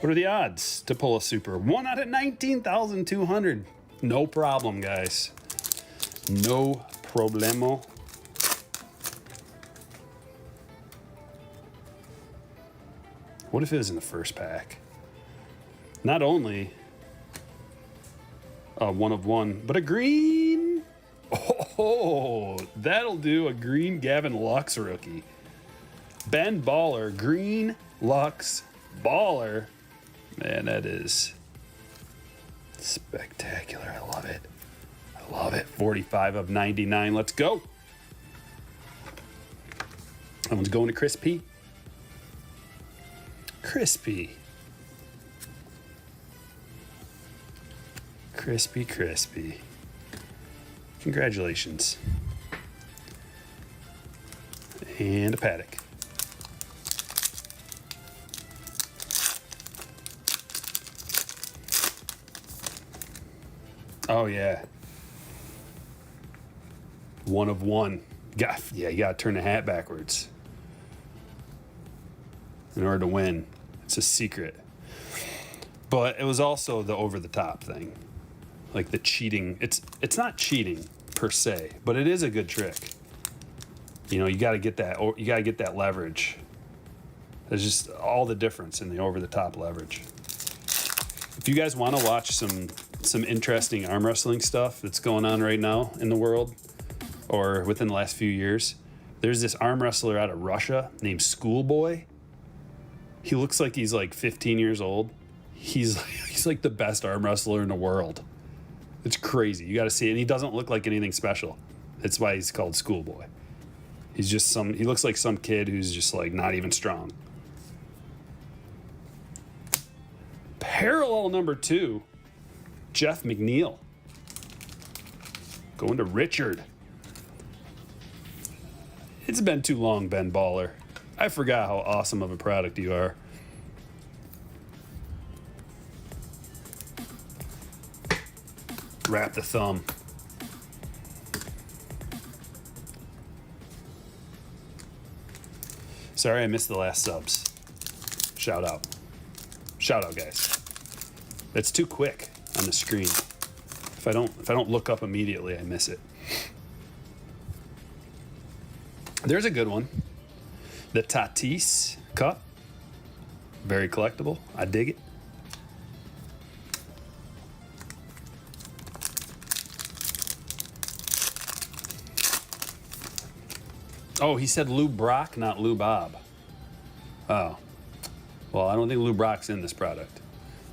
What are the odds to pull a super? 1 out of 19,200. No problem, guys. No problemo. What if it was in the first pack? Not only a 1 of 1, but a green. Oh, that'll do. A green Gavin Lux rookie. Ben Baller, green Lux Baller. Man, that is spectacular. I love it. I love it. 45 of 99. Let's go. That one's going to Crispy. Crispy. Crispy. Congratulations. And a Paddock. Oh, yeah. 1 of 1. You got to turn the hat backwards in order to win. It's a secret. But it was also the over-the-top thing. Like the cheating. It's not cheating per se, but it is a good trick. You know, you got to get that leverage. There's just all the difference in the over-the-top leverage. If you guys want to watch some interesting arm wrestling stuff that's going on right now in the world or within the last few years, there's this arm wrestler out of Russia named Schoolboy. He looks like he's like 15 years old. He's like the best arm wrestler in the world. It's crazy. You got to see it. And he doesn't look like anything special. That's why he's called Schoolboy. He looks like some kid who's just like not even strong. Parallel number 2, Jeff McNeil. Going to Richard. It's been too long, Ben Baller. I forgot how awesome of a product you are. Wrap the thumb. Sorry I missed the last subs. Shout out. Shout out, guys. That's too quick on the screen. If I don't look up immediately, I miss it. There's a good one. The Tatis Cup. Very collectible. I dig it. Oh, he said Lou Brock, not Lou Bob. Oh. Well, I don't think Lou Brock's in this product.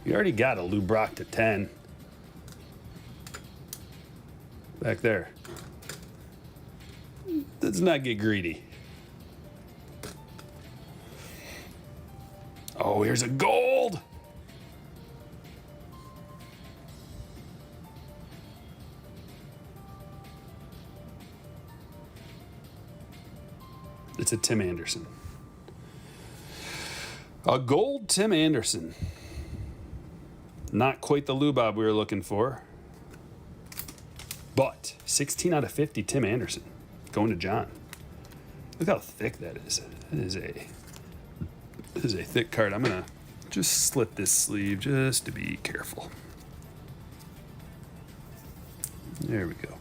You already got a Lou Brock to 10. Back there. Let's not get greedy. Oh, here's a gold. It's a Tim Anderson. A gold Tim Anderson. Not quite the Lou Bob we were looking for. But 16 out of 50 Tim Anderson. Going to John. Look how thick that is. That is a thick card. I'm going to just slit this sleeve just to be careful. There we go.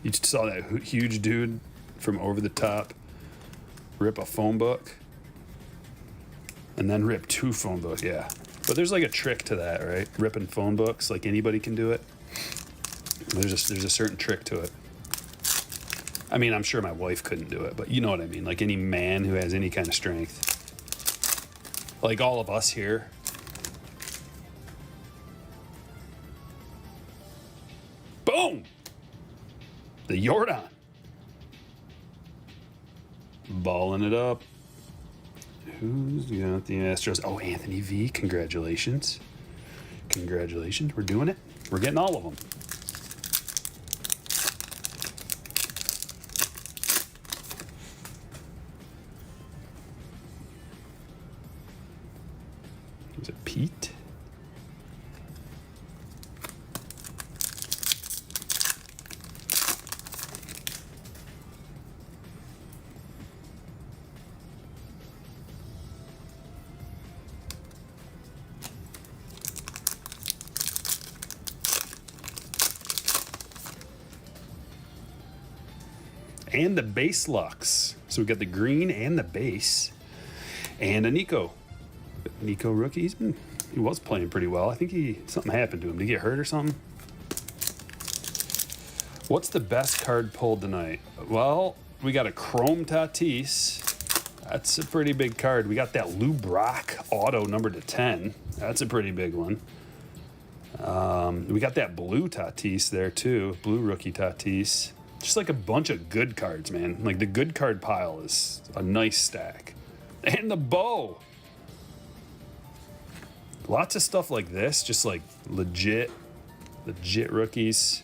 You just saw that huge dude from over the top rip a phone book and then rip 2 phone books. Yeah. But there's like a trick to that, right? Ripping phone books, like anybody can do it. There's a certain trick to it. I mean, I'm sure my wife couldn't do it, but you know what I mean? Like any man who has any kind of strength. Like all of us here. Boom! The Jordan. Balling it up. Who's got the Astros? Oh, Anthony V. Congratulations. Congratulations. We're doing it. We're getting all of them. Was it Pete? And the base Lux. So we got the green and the base. And a Nico. Nico rookie. He was playing pretty well. I think something happened to him. Did he get hurt or something? What's the best card pulled tonight? Well, we got a Chrome Tatis. That's a pretty big card. We got that Lou Brock auto number to 10. That's a pretty big one. We got that blue Tatis there too. Blue rookie Tatis. Just like a bunch of good cards, man. Like the good card pile is a nice stack. And the bow. Lots of stuff like this, just like legit rookies.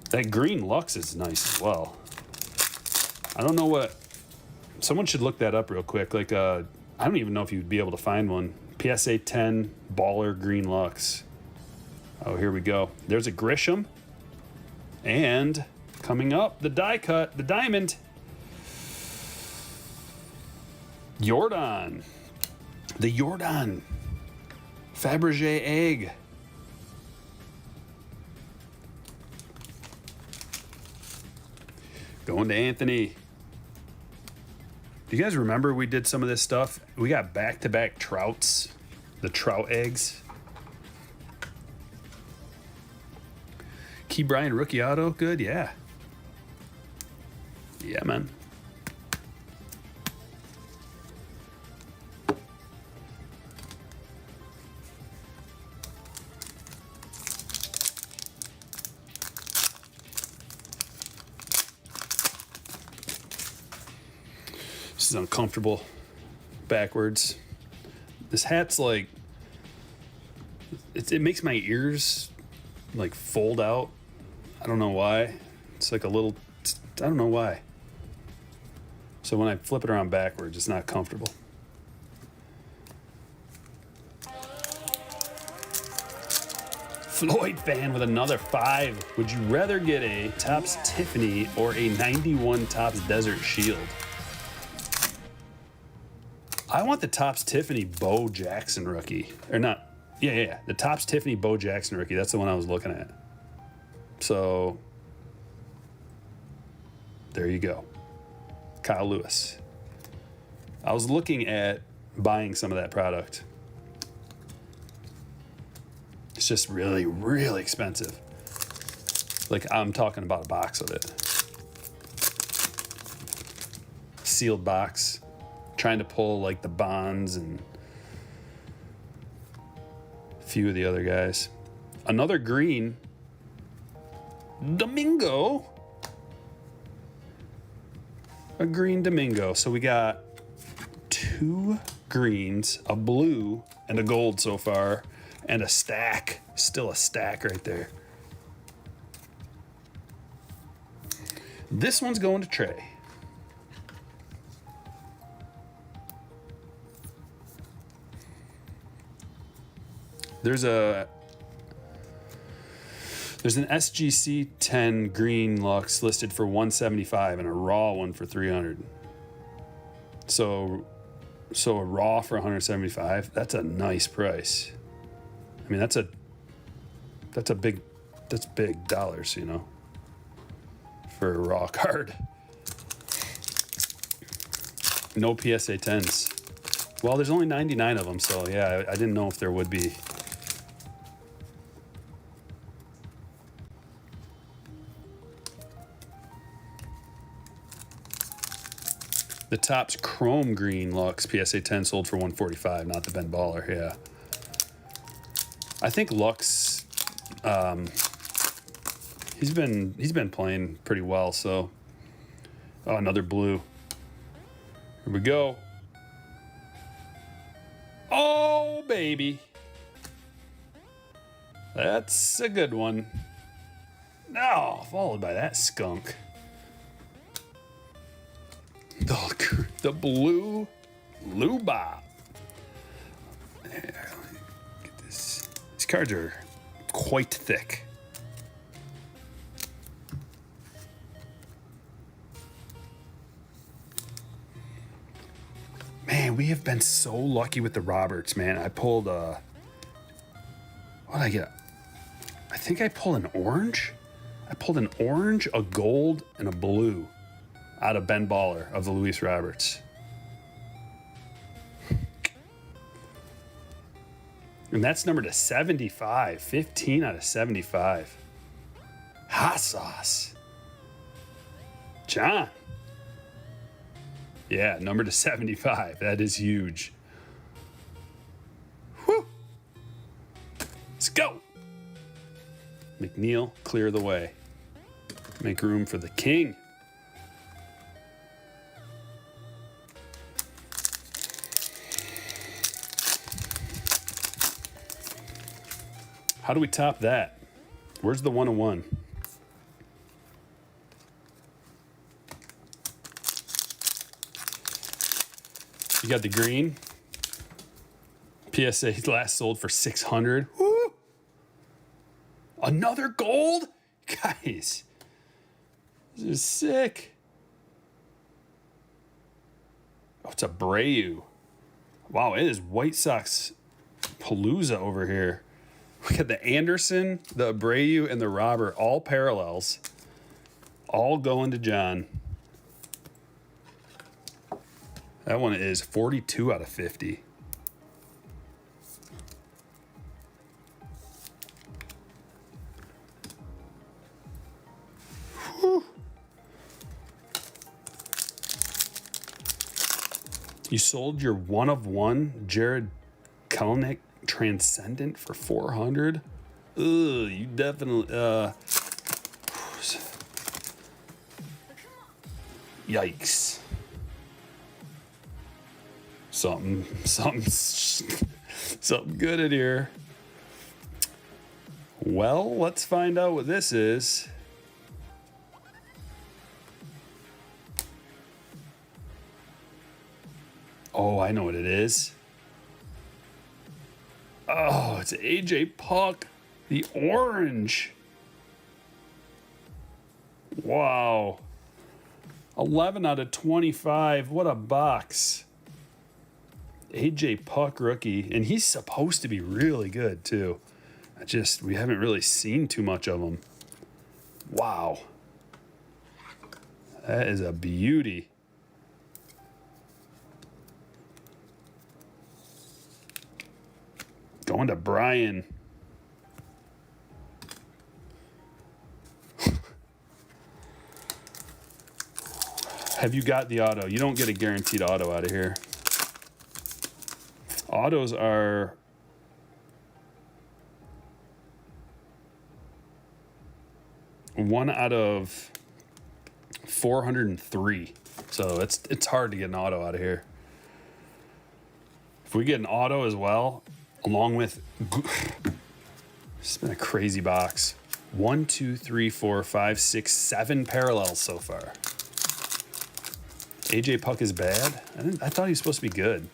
That green Lux is nice as well. I don't know what... Someone should look that up real quick. Like, I don't even know if you'd be able to find one. PSA 10 Baller Green Lux. Oh, here we go. There's a Grisham. And coming up, the die cut, the diamond. Jordan. The Jordan. Fabergé egg. Going to Anthony. Do you guys remember we did some of this stuff? We got back-to-back Trouts, the Trout eggs. Key Bryant rookie auto, good, yeah. Yeah, man. This is uncomfortable. Backwards. This hat's like, it makes my ears like fold out. I don't know why. It's like a little, I don't know why. So when I flip it around backwards, it's not comfortable. Floyd fan with another 5. Would you rather get a Topps Tiffany or a 91 Topps Desert Shield? I want the Topps Tiffany Bo Jackson rookie. Or not. Yeah. The Topps Tiffany Bo Jackson rookie. That's the one I was looking at. So, there you go. Kyle Lewis. I was looking at buying some of that product. It's just really, really expensive. Like, I'm talking about a box of it. Sealed box. Trying to pull, like, the Bonds and a few of the other guys. Another green. Domingo. A green Domingo. So we got 2 greens, a blue, and a gold so far. And a stack. Still a stack right there. This one's going to Trey. There's an SGC 10 green Lux listed for $175 and a raw one for $300. So a raw for $175. That's a nice price. I mean, that's big dollars, you know, for a raw card. No PSA 10s. Well, there's only 99 of them, so yeah, I didn't know if there would be. The Topps Chrome Green Lux PSA 10 sold for $145, not the Ben Baller, yeah. I think Lux, he's been playing pretty well, so. Oh, another blue. Here we go. Oh, baby. That's a good one. Oh, followed by that skunk. The blue Luba. There, let me get this. These cards are quite thick. Man, we have been so lucky with the Roberts, man. I pulled what did I get? I think I pulled an orange. I pulled an orange, a gold, and a blue out of Ben Baller of the Luis Roberts. And that's numbered to 75. 15 out of 75. Hot sauce. John. Yeah, numbered to 75. That is huge. Whew. Let's go. McNeil, clear the way. Make room for the king. How do we top that? Where's the 101? You got the green. PSA last sold for $600. Woo! Another gold? Guys, this is sick. Oh, it's a Abreu. Wow, it is White Sox Palooza over here. We got the Anderson, the Abreu, and the Robert, all parallels. All going to John. That one is 42 out of 50. Whew. You sold your one of one Jared Kelenic Transcendent for $400. Ugh, you definitely yikes. something good in here. Well, let's find out what this is. Oh, I know what it is. Oh, it's AJ Puck, the orange. Wow. 11 out of 25. What a box. AJ Puck rookie. And he's supposed to be really good, too. We haven't really seen too much of him. Wow. That is a beauty. Going to Brian. Have you got the auto? You don't get a guaranteed auto out of here. Autos are one out of 403. So it's hard to get an auto out of here. If we get an auto as well, along with, it's been a crazy box. 1, 2, 3, 4, 5, 6, 7 parallels so far. AJ Puck is bad? I thought he was supposed to be good.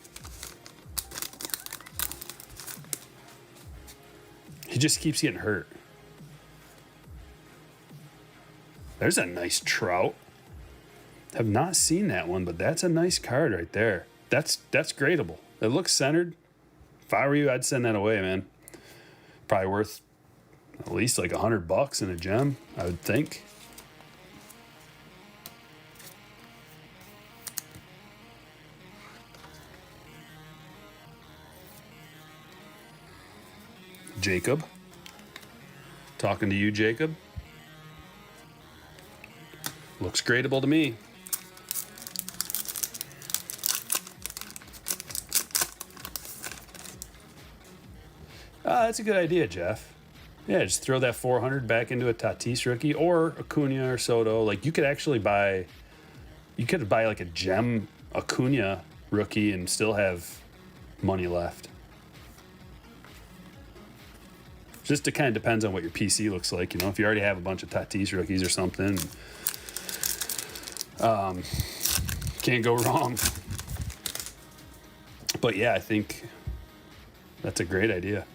He just keeps getting hurt. There's a nice Trout. Have not seen that one, but that's a nice card right there. That's gradable. It looks centered. If I were you, I'd send that away, man. Probably worth at least like $100 in a gem, I would think. Jacob. Talking to you, Jacob. Looks gradable to me. That's a good idea, Jeff. Yeah, just throw that 400 back into a Tatis rookie or Acuna or Soto. Like you could buy like a gem Acuna rookie and still have money left. Just it kind of depends on what your PC looks like. You know, if you already have a bunch of Tatis rookies or something, can't go wrong. But yeah, I think that's a great idea.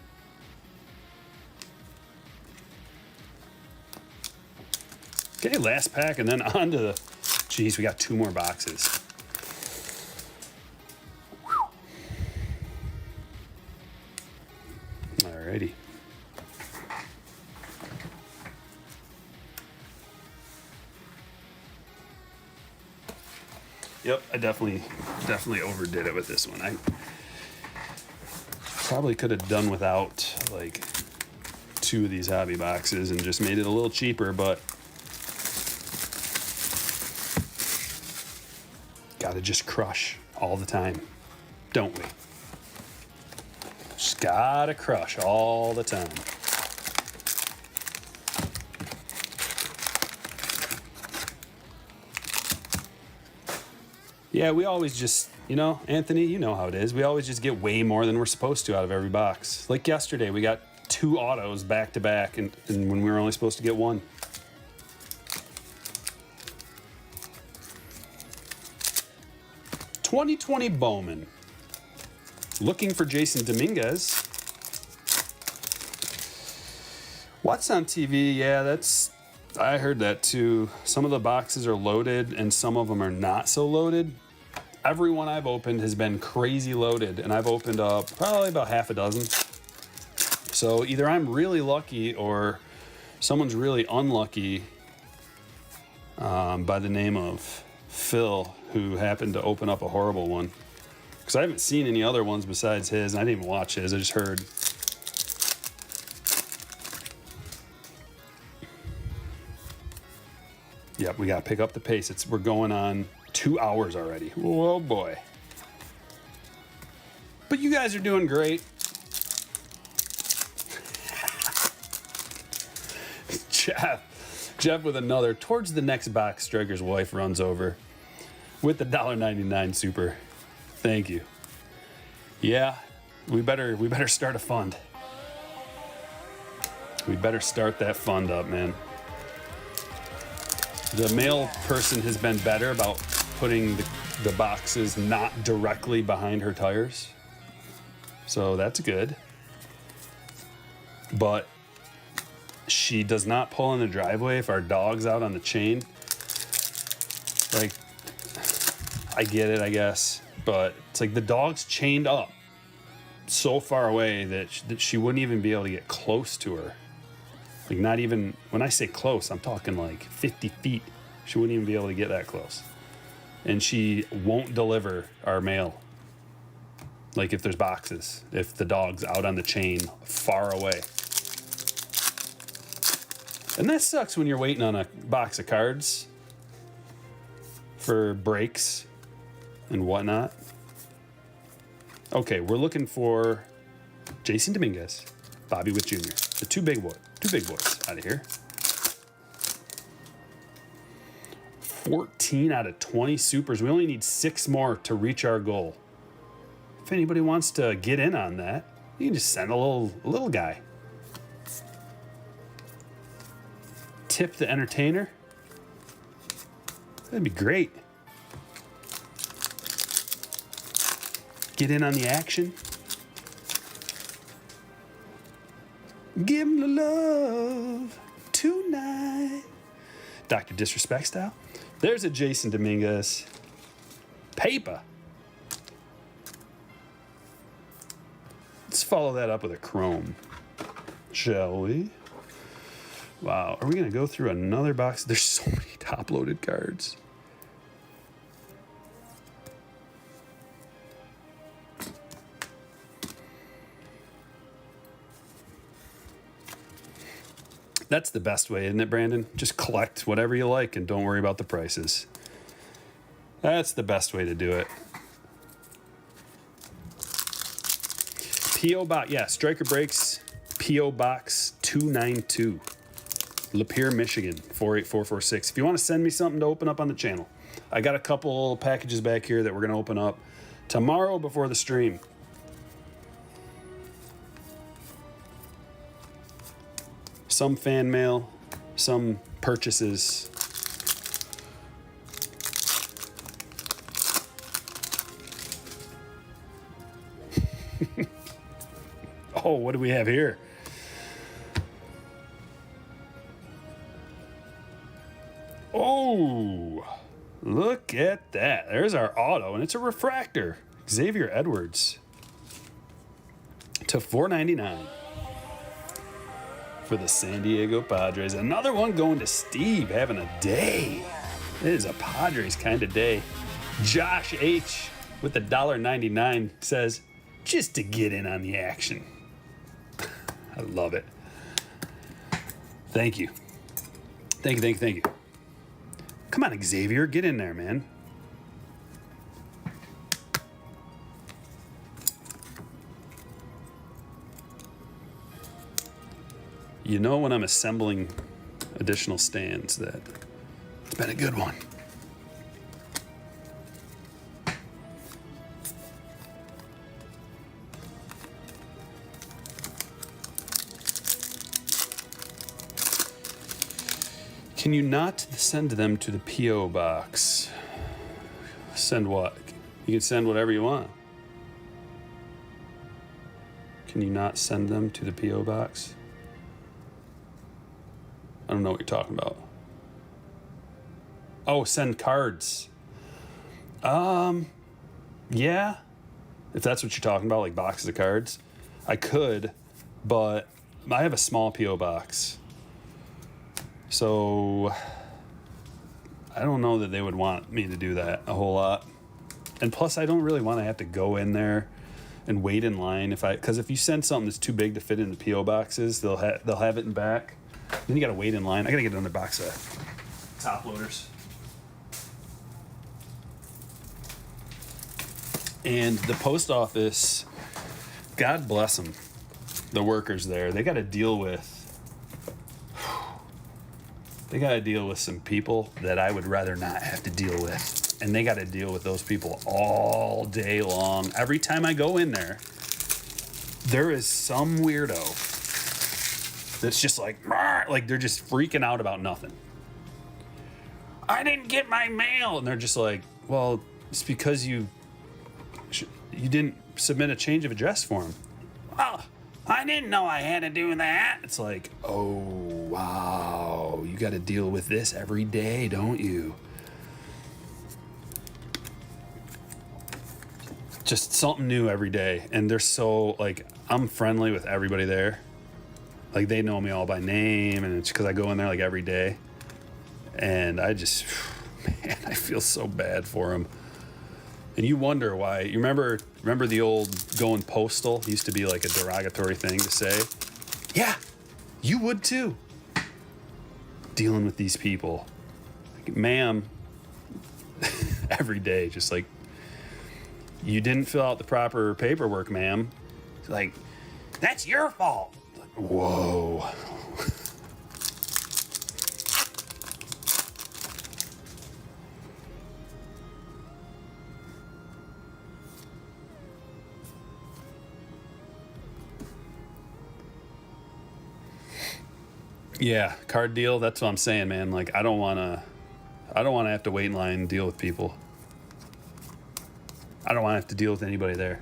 Okay, last pack, and then on to the... Geez, we got 2 more boxes. Alrighty. Yep, I definitely overdid it with this one. I probably could have done without like 2 of these hobby boxes and just made it a little cheaper, but gotta just crush all the time, don't we? Just gotta crush all the time. Yeah, we always just, you know, Anthony, you know how it is. We always just get way more than we're supposed to out of every box. Like yesterday, we got 2 autos back to back, and when we were only supposed to get 1. '2020 Bowman. Looking for Jason Dominguez. What's on TV? Yeah, I heard that too. Some of the boxes are loaded and some of them are not so loaded. Every one I've opened has been crazy loaded, and I've opened up probably about half a dozen. So either I'm really lucky or someone's really unlucky by the name of Phil, who happened to open up a horrible one. Because I haven't seen any other ones besides his, and I didn't even watch his, I just heard. Yep, we got to pick up the pace. We're going on 2 hours already. Whoa, boy. But you guys are doing great. Jeff with another. Towards the next box, Stryker's wife runs over with the $1.99 super. Thank you. Yeah, we better start a fund. We better start that fund up, man. The mail person has been better about putting the boxes not directly behind her tires. So that's good. But she does not pull in the driveway if our dog's out on the chain. Like, I get it, I guess. But it's like the dog's chained up so far away that she wouldn't even be able to get close to her. Like, not even, when I say close, I'm talking like 50 feet. She wouldn't even be able to get that close. And she won't deliver our mail. Like, if there's boxes, if the dog's out on the chain far away. And that sucks when you're waiting on a box of cards for breaks and whatnot. Okay, we're looking for Jason Dominguez, Bobby Witt Jr., the two big boys out of here. 14 out of 20 supers. We only need 6 more to reach our goal. If anybody wants to get in on that, you can just send a little guy. Tip the entertainer. That'd be great. Get in on the action. Give him the love tonight. Dr. Disrespect style. There's a Jason Dominguez. Paper. Let's follow that up with a chrome, shall we? Wow, are we gonna go through another box? There's so many top-loaded cards. That's the best way, isn't it, Brandon? Just collect whatever you like and don't worry about the prices. That's the best way to do it. P.O. Box, yeah, Stryker Breaks, P.O. Box 292. Lapeer, Michigan, 48446. If you want to send me something to open up on the channel, I got a couple packages back here that we're going to open up tomorrow before the stream. Some fan mail, some purchases. Oh, what do we have here? Oh, look at that. There's our auto, and it's a refractor. Xavier Edwards to $4.99 for the San Diego Padres. Another one going to Steve, having a day. It is a Padres kind of day. Josh H. with the $1.99 says, just to get in on the action. I love it. Thank you. Thank you. Come on, Xavier, get in there, man. You know, when I'm assembling additional stands, that it's been a good one. Can you not send them to the P.O. box? Send what? You can send whatever you want. Can you not send them to the P.O. box? I don't know what you're talking about. Oh, send cards. Yeah. If that's what you're talking about, like boxes of cards, I could, but I have a small P.O. box. So I don't know that they would want me to do that a whole lot. And plus, I don't really want to have to go in there and wait in line because if you send something that's too big to fit in the P.O. boxes, they'll have it in back. Then you got to wait in line. I got to get another box of top loaders. And the post office, God bless them, the workers there. They got to deal with some people that I would rather not have to deal with. and they got to deal with those people all day long. Every time I go in there, there is some weirdo that's just like they're just freaking out about nothing. I didn't get my mail, and they're just like, well, it's because you didn't submit a change of address form. Oh, I didn't know I had to do that. It's like, oh wow, you got to deal with this every day, don't you? Just something new every day, and they're so like, I'm friendly with everybody there. Like, they know me all by name, and it's because I go in there like every day. And I just, man, I feel so bad for them. And you wonder why. You remember the old going postal used to be like a derogatory thing to say? Yeah, you would too. Dealing with these people. Like, ma'am, every day, just like, you didn't fill out the proper paperwork, ma'am. It's like, that's your fault. Like, whoa. Yeah, card deal. That's what I'm saying, man. Like, I don't want to have to wait in line and deal with people. I don't want to have to deal with anybody there.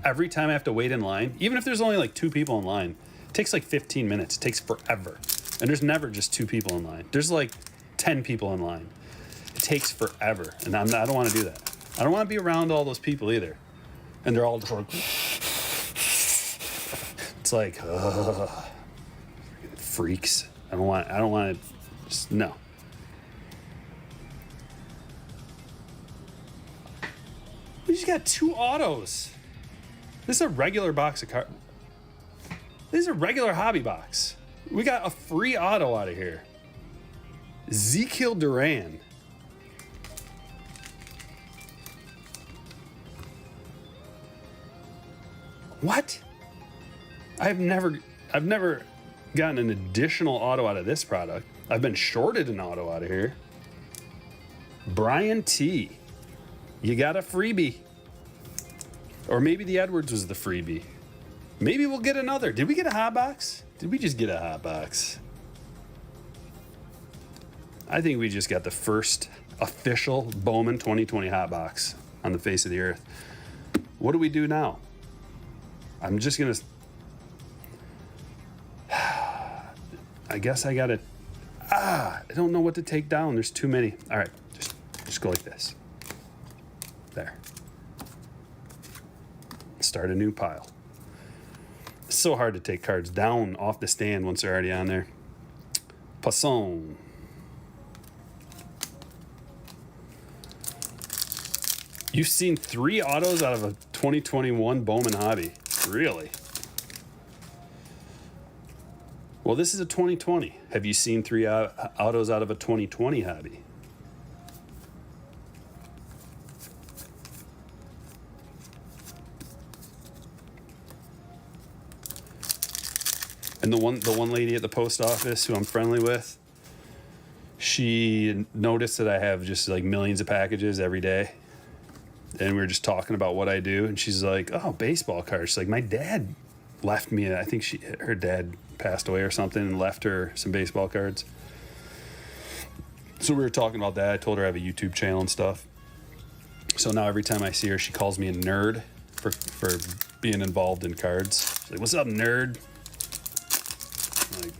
Every time I have to wait in line, even if there's only like 2 people in line, it takes like 15 minutes. It takes forever. And there's never just 2 people in line. There's like 10 people in line. It takes forever. And I don't want to do that. I don't want to be around all those people either. And they're all just like, it's like, freaks. I don't want to, just, no. We just got 2 autos. This is a regular box of cards. This is a regular hobby box. We got a free auto out of here. Ezekiel Duran. What? I've never gotten an additional auto out of this product. I've been shorted an auto out of here. Brian T. You got a freebie. Or maybe the Edwards was the freebie. Maybe we'll get another. Did we get a hot box? Did we just get a hot box? I think we just got the first official Bowman 2020 hot box on the face of the earth. What do we do now? I'm just going to... I guess I got to... I don't know what to take down. There's too many. All right, just go like this. There. Start a new pile. It's so hard to take cards down off the stand once they're already on there. Passon. You've seen 3 autos out of a 2021 Bowman hobby. Really? Well, this is a 2020. Have you seen 3 autos out of a 2020 hobby? And the one lady at the post office who I'm friendly with, she noticed that I have just like millions of packages every day. And we were just talking about what I do. And she's like, oh, baseball cards. She's like, my dad left me. I think her dad passed away or something and left her some baseball cards. So we were talking about that. I told her I have a YouTube channel and stuff. So now every time I see her, she calls me a nerd for being involved in cards. She's like, what's up, nerd? Like,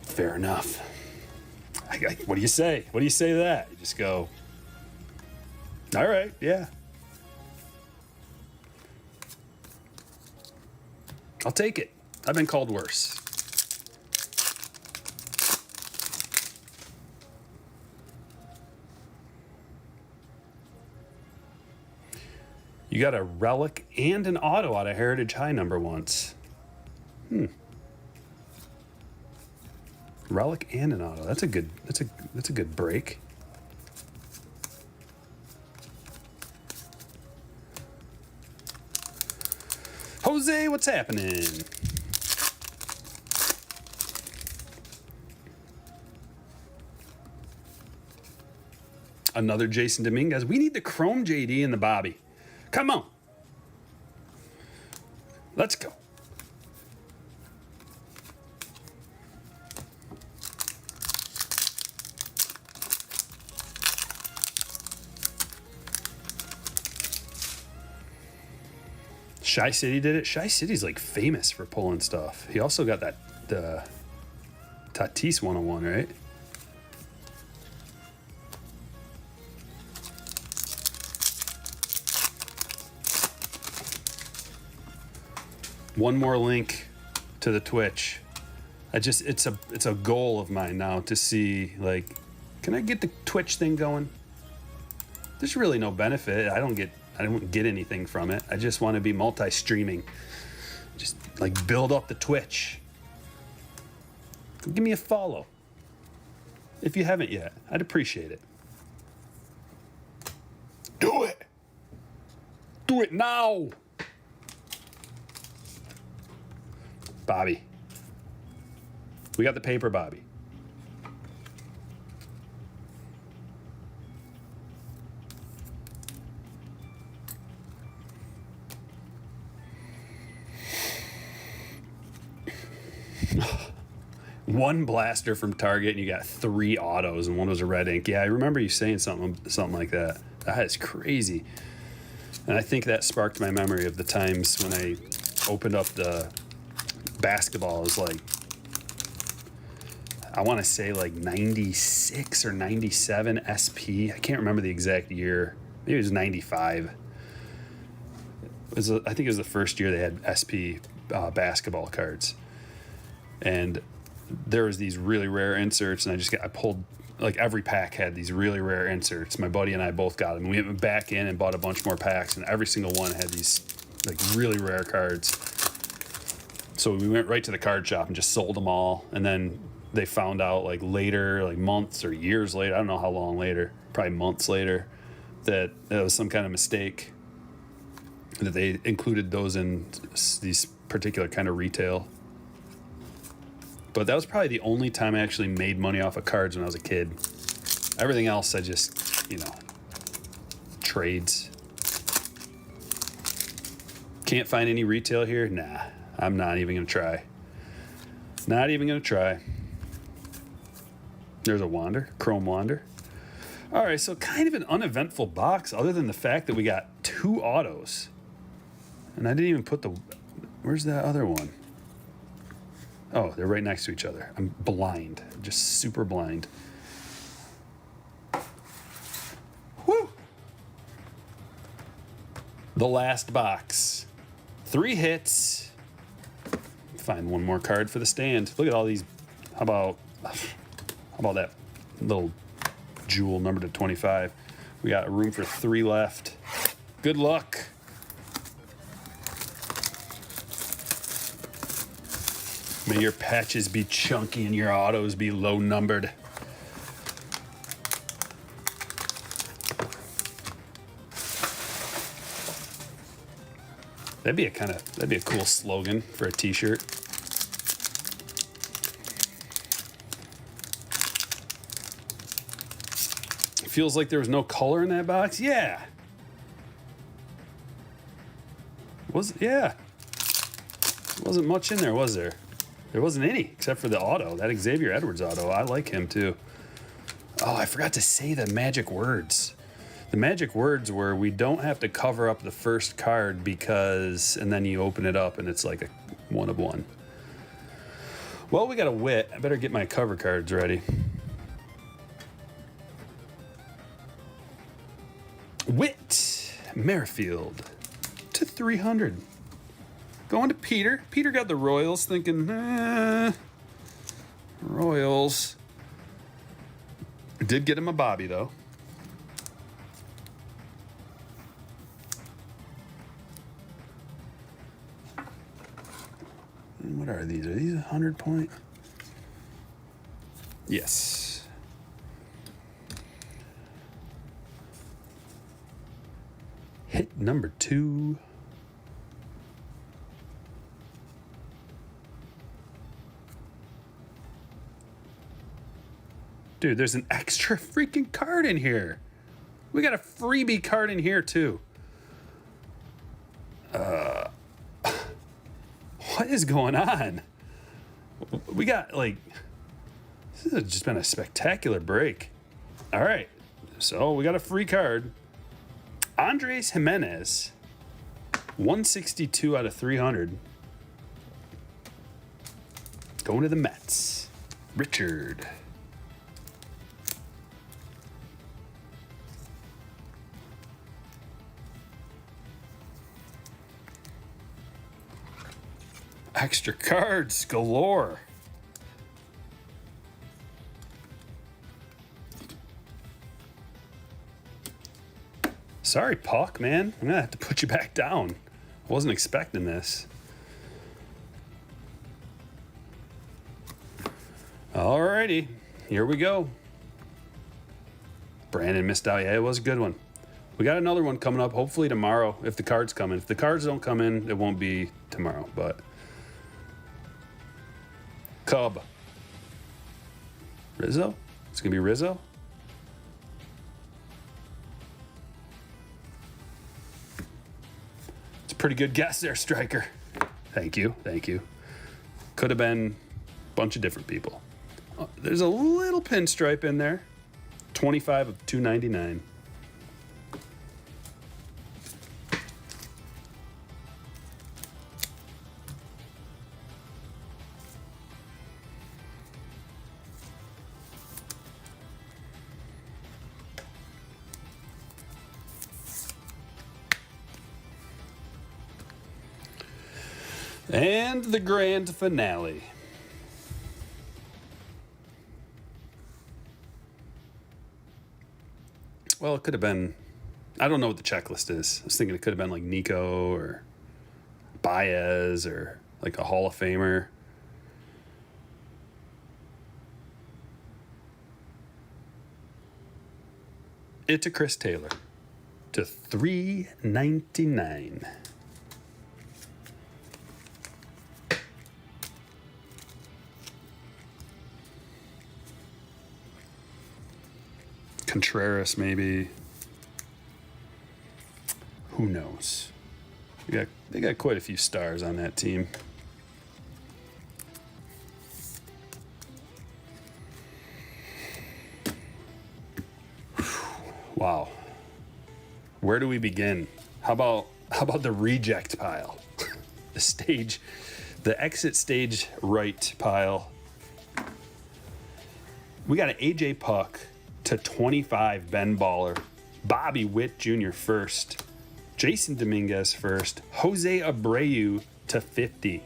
fair enough. What do you say? What do you say to that? You just go, all right, yeah. I'll take it. I've been called worse. You got a relic and an auto out of Heritage High number once. Relic and an auto. That's a good break. Jose, what's happening? Another Jason Dominguez. We need the Chrome JD and the Bobby. Come on. Let's go. Shy City did it. Shy City's like famous for pulling stuff. He also got that Tatis 101, right? One more link to the Twitch. It's a goal of mine now to see, like, can I get the Twitch thing going? There's really no benefit. I don't get anything from it. I just want to be multi-streaming. Just like build up the Twitch. Give me a follow. If you haven't yet, I'd appreciate it. Do it. Do it now. Bobby. We got the paper Bobby. One blaster from Target and you got 3 autos and one was a red ink. Yeah, I remember you saying something like that. That is crazy. And I think that sparked my memory of the times when I opened up the basketball. It was like, I want to say like 96 or 97 SP. I can't remember the exact year. Maybe it was 95. I think it was the first year they had SP basketball cards. And there was these really rare inserts, and I pulled, like, every pack had these really rare inserts. My buddy and I both got them. We went back in and bought a bunch more packs, and every single one had these, like, really rare cards. So we went right to the card shop and just sold them all. And then they found out, like, later, like months or years later, I don't know how long later, probably months later, that it was some kind of mistake, that they included those in these particular kind of retail. But that was probably the only time I actually made money off of cards when I was a kid. Everything else, I just, trades. Can't find any retail here? Nah, I'm not even going to try. Not even going to try. There's a Wander, Chrome Wander. All right, so kind of an uneventful box other than the fact that we got 2 autos. And I didn't even put where's that other one? Oh, they're right next to each other. I'm blind, just super blind. Woo! The last box. 3 hits. Find one more card for the stand. Look at all these. How about that little jewel numbered to 25? We got room for 3 left. Good luck. May your patches be chunky and your autos be low numbered. That'd be a cool slogan for a t-shirt. It feels like there was no color in that box. Yeah. Wasn't much in there, was there? There wasn't any, except for the auto. That Xavier Edwards auto. I like him, too. Oh, I forgot to say the magic words. The magic words were, we don't have to cover up the first card because... And then you open it up, and it's like a 1 of 1. Well, we got a Wit. I better get my cover cards ready. Wit. Merrifield. To 300. Going to Peter. Peter got the Royals, thinking, Royals. Did get him a Bobby, though. And what are these? Are these 100-point? Yes. Hit number 2. Dude, there's an extra freaking card in here. We got a freebie card in here, too. What is going on? We got, like... This has just been a spectacular break. All right. So, we got a free card. Andres Jimenez. 162 out of 300. Going to the Mets. Richard. Extra cards galore. Sorry, Puck, man. I'm gonna have to put you back down. I wasn't expecting this. Alrighty, here we go. Brandon missed out. Yeah, it was a good one. We got another one coming up, hopefully tomorrow, if the cards come in. If the cards don't come in, it won't be tomorrow, but... Cub. Rizzo? It's going to be Rizzo? It's a pretty good guess there, Stryker. Thank you. Thank you. Could have been a bunch of different people. There's a little pinstripe in there. 25 of 299. And the grand finale. Well, it could have been, I don't know what the checklist is. I was thinking it could have been like Nico or Baez or like a Hall of Famer. It's a Chris Taylor to $3.99. Contreras, maybe. Who knows? They got quite a few stars on that team. Wow. Where do we begin? How about the reject pile? The exit stage right pile. We got an AJ Puck to 25, Ben Baller. Bobby Witt Jr. first. Jason Dominguez first. Jose Abreu to 50.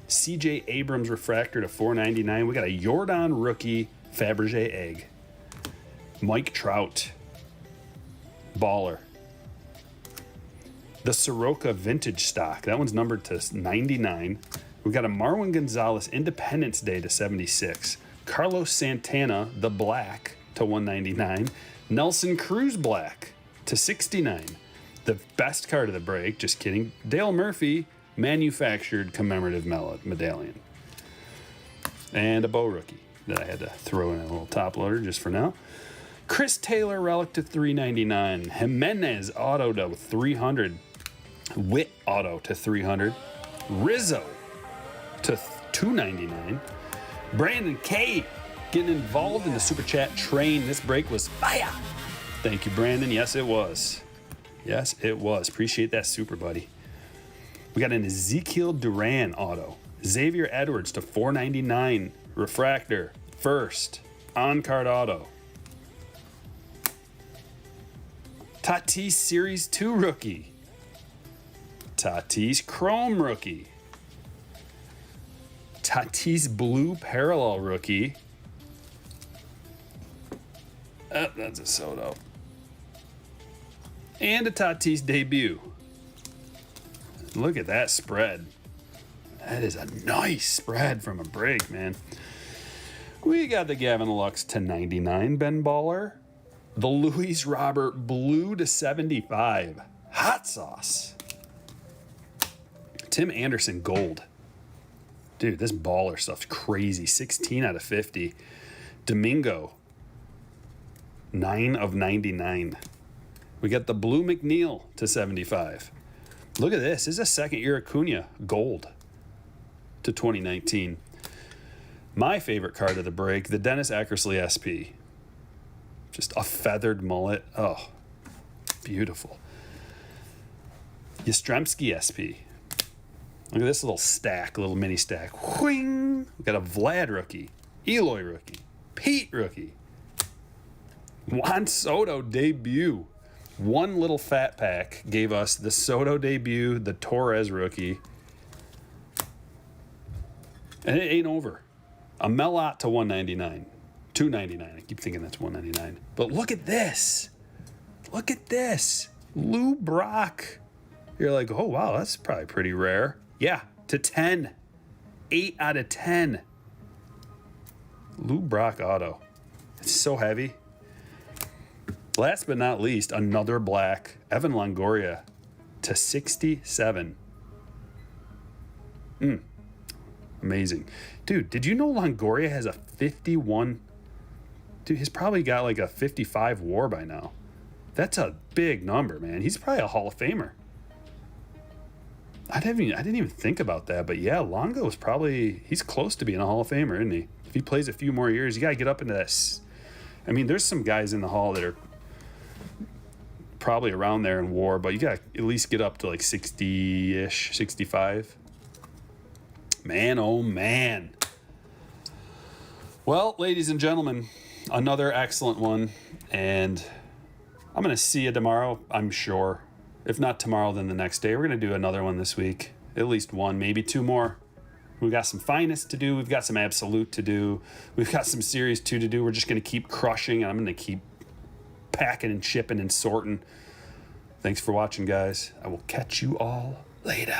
CJ Abrams refractor to 499. We got a Jordan rookie Fabergé egg. Mike Trout. Baller. The Soroka vintage stock. That one's numbered to 99. We got a Marwin Gonzalez Independence Day to 76. Carlos Santana, the black, to 199. Nelson Cruz black to 69. The best card of the break, just kidding. Dale Murphy, manufactured commemorative medallion. And a Bo rookie that I had to throw in a little top loader just for now. Chris Taylor relic to 399. Jimenez auto to 300. Witt auto to 300. Rizzo to 299. Brandon K getting involved in the Super Chat train. This break was fire. Thank you, Brandon. Yes, it was. Yes, it was. Appreciate that super, buddy. We got an Ezekiel Duran auto. Xavier Edwards to 499. Refractor. First. On-card auto. Tatis Series 2 rookie. Tatis Chrome rookie. Tatis Blue Parallel rookie. That's a Soto. And a Tatis debut. Look at that spread. That is a nice spread from a break, man. We got the Gavin Lux to 99, Ben Baller. The Luis Robert Blue to 75. Hot sauce. Tim Anderson Gold. Dude, this Baller stuff's crazy. 16 out of 50. Domingo. 9 of 99. We got the Blue McNeil to 75. Look at this. This is a second-year Acuna gold to 2019. My favorite card of the break, the Dennis Eckersley SP. Just a feathered mullet. Oh, beautiful. Yastrzemski SP. Look at this little stack, little mini stack. Whing! We got a Vlad rookie, Eloy rookie, Pete rookie, Juan Soto debut. One little fat pack gave us the Soto debut, the Torres rookie, and it ain't over. A Melot to 199, 299. I keep thinking that's 199. But look at this. Look at this. Lou Brock. You're like, oh wow, that's probably pretty rare. Yeah, to 10. 8 out of 10. Lou Brock auto. It's so heavy. Last but not least, another black. Evan Longoria to 67. Amazing. Dude, did you know Longoria has a 51? Dude, he's probably got like a 55 WAR by now. That's a big number, man. He's probably a Hall of Famer. I didn't even think about that, but yeah, Longo is probably, he's close to being a Hall of Famer, isn't he? If he plays a few more years, you got to get up into this. I mean, there's some guys in the Hall that are probably around there in WAR, but you got to at least get up to like 60-ish, 65. Man, oh man. Well, ladies and gentlemen, another excellent one, and I'm going to see you tomorrow, I'm sure. If not tomorrow, then the next day. We're going to do another one this week. At least one, maybe two more. We've got some finest to do. We've got some absolute to do. We've got some series 2 to do. We're just going to keep crushing, and I'm going to keep packing and shipping and sorting. Thanks for watching, guys. I will catch you all later.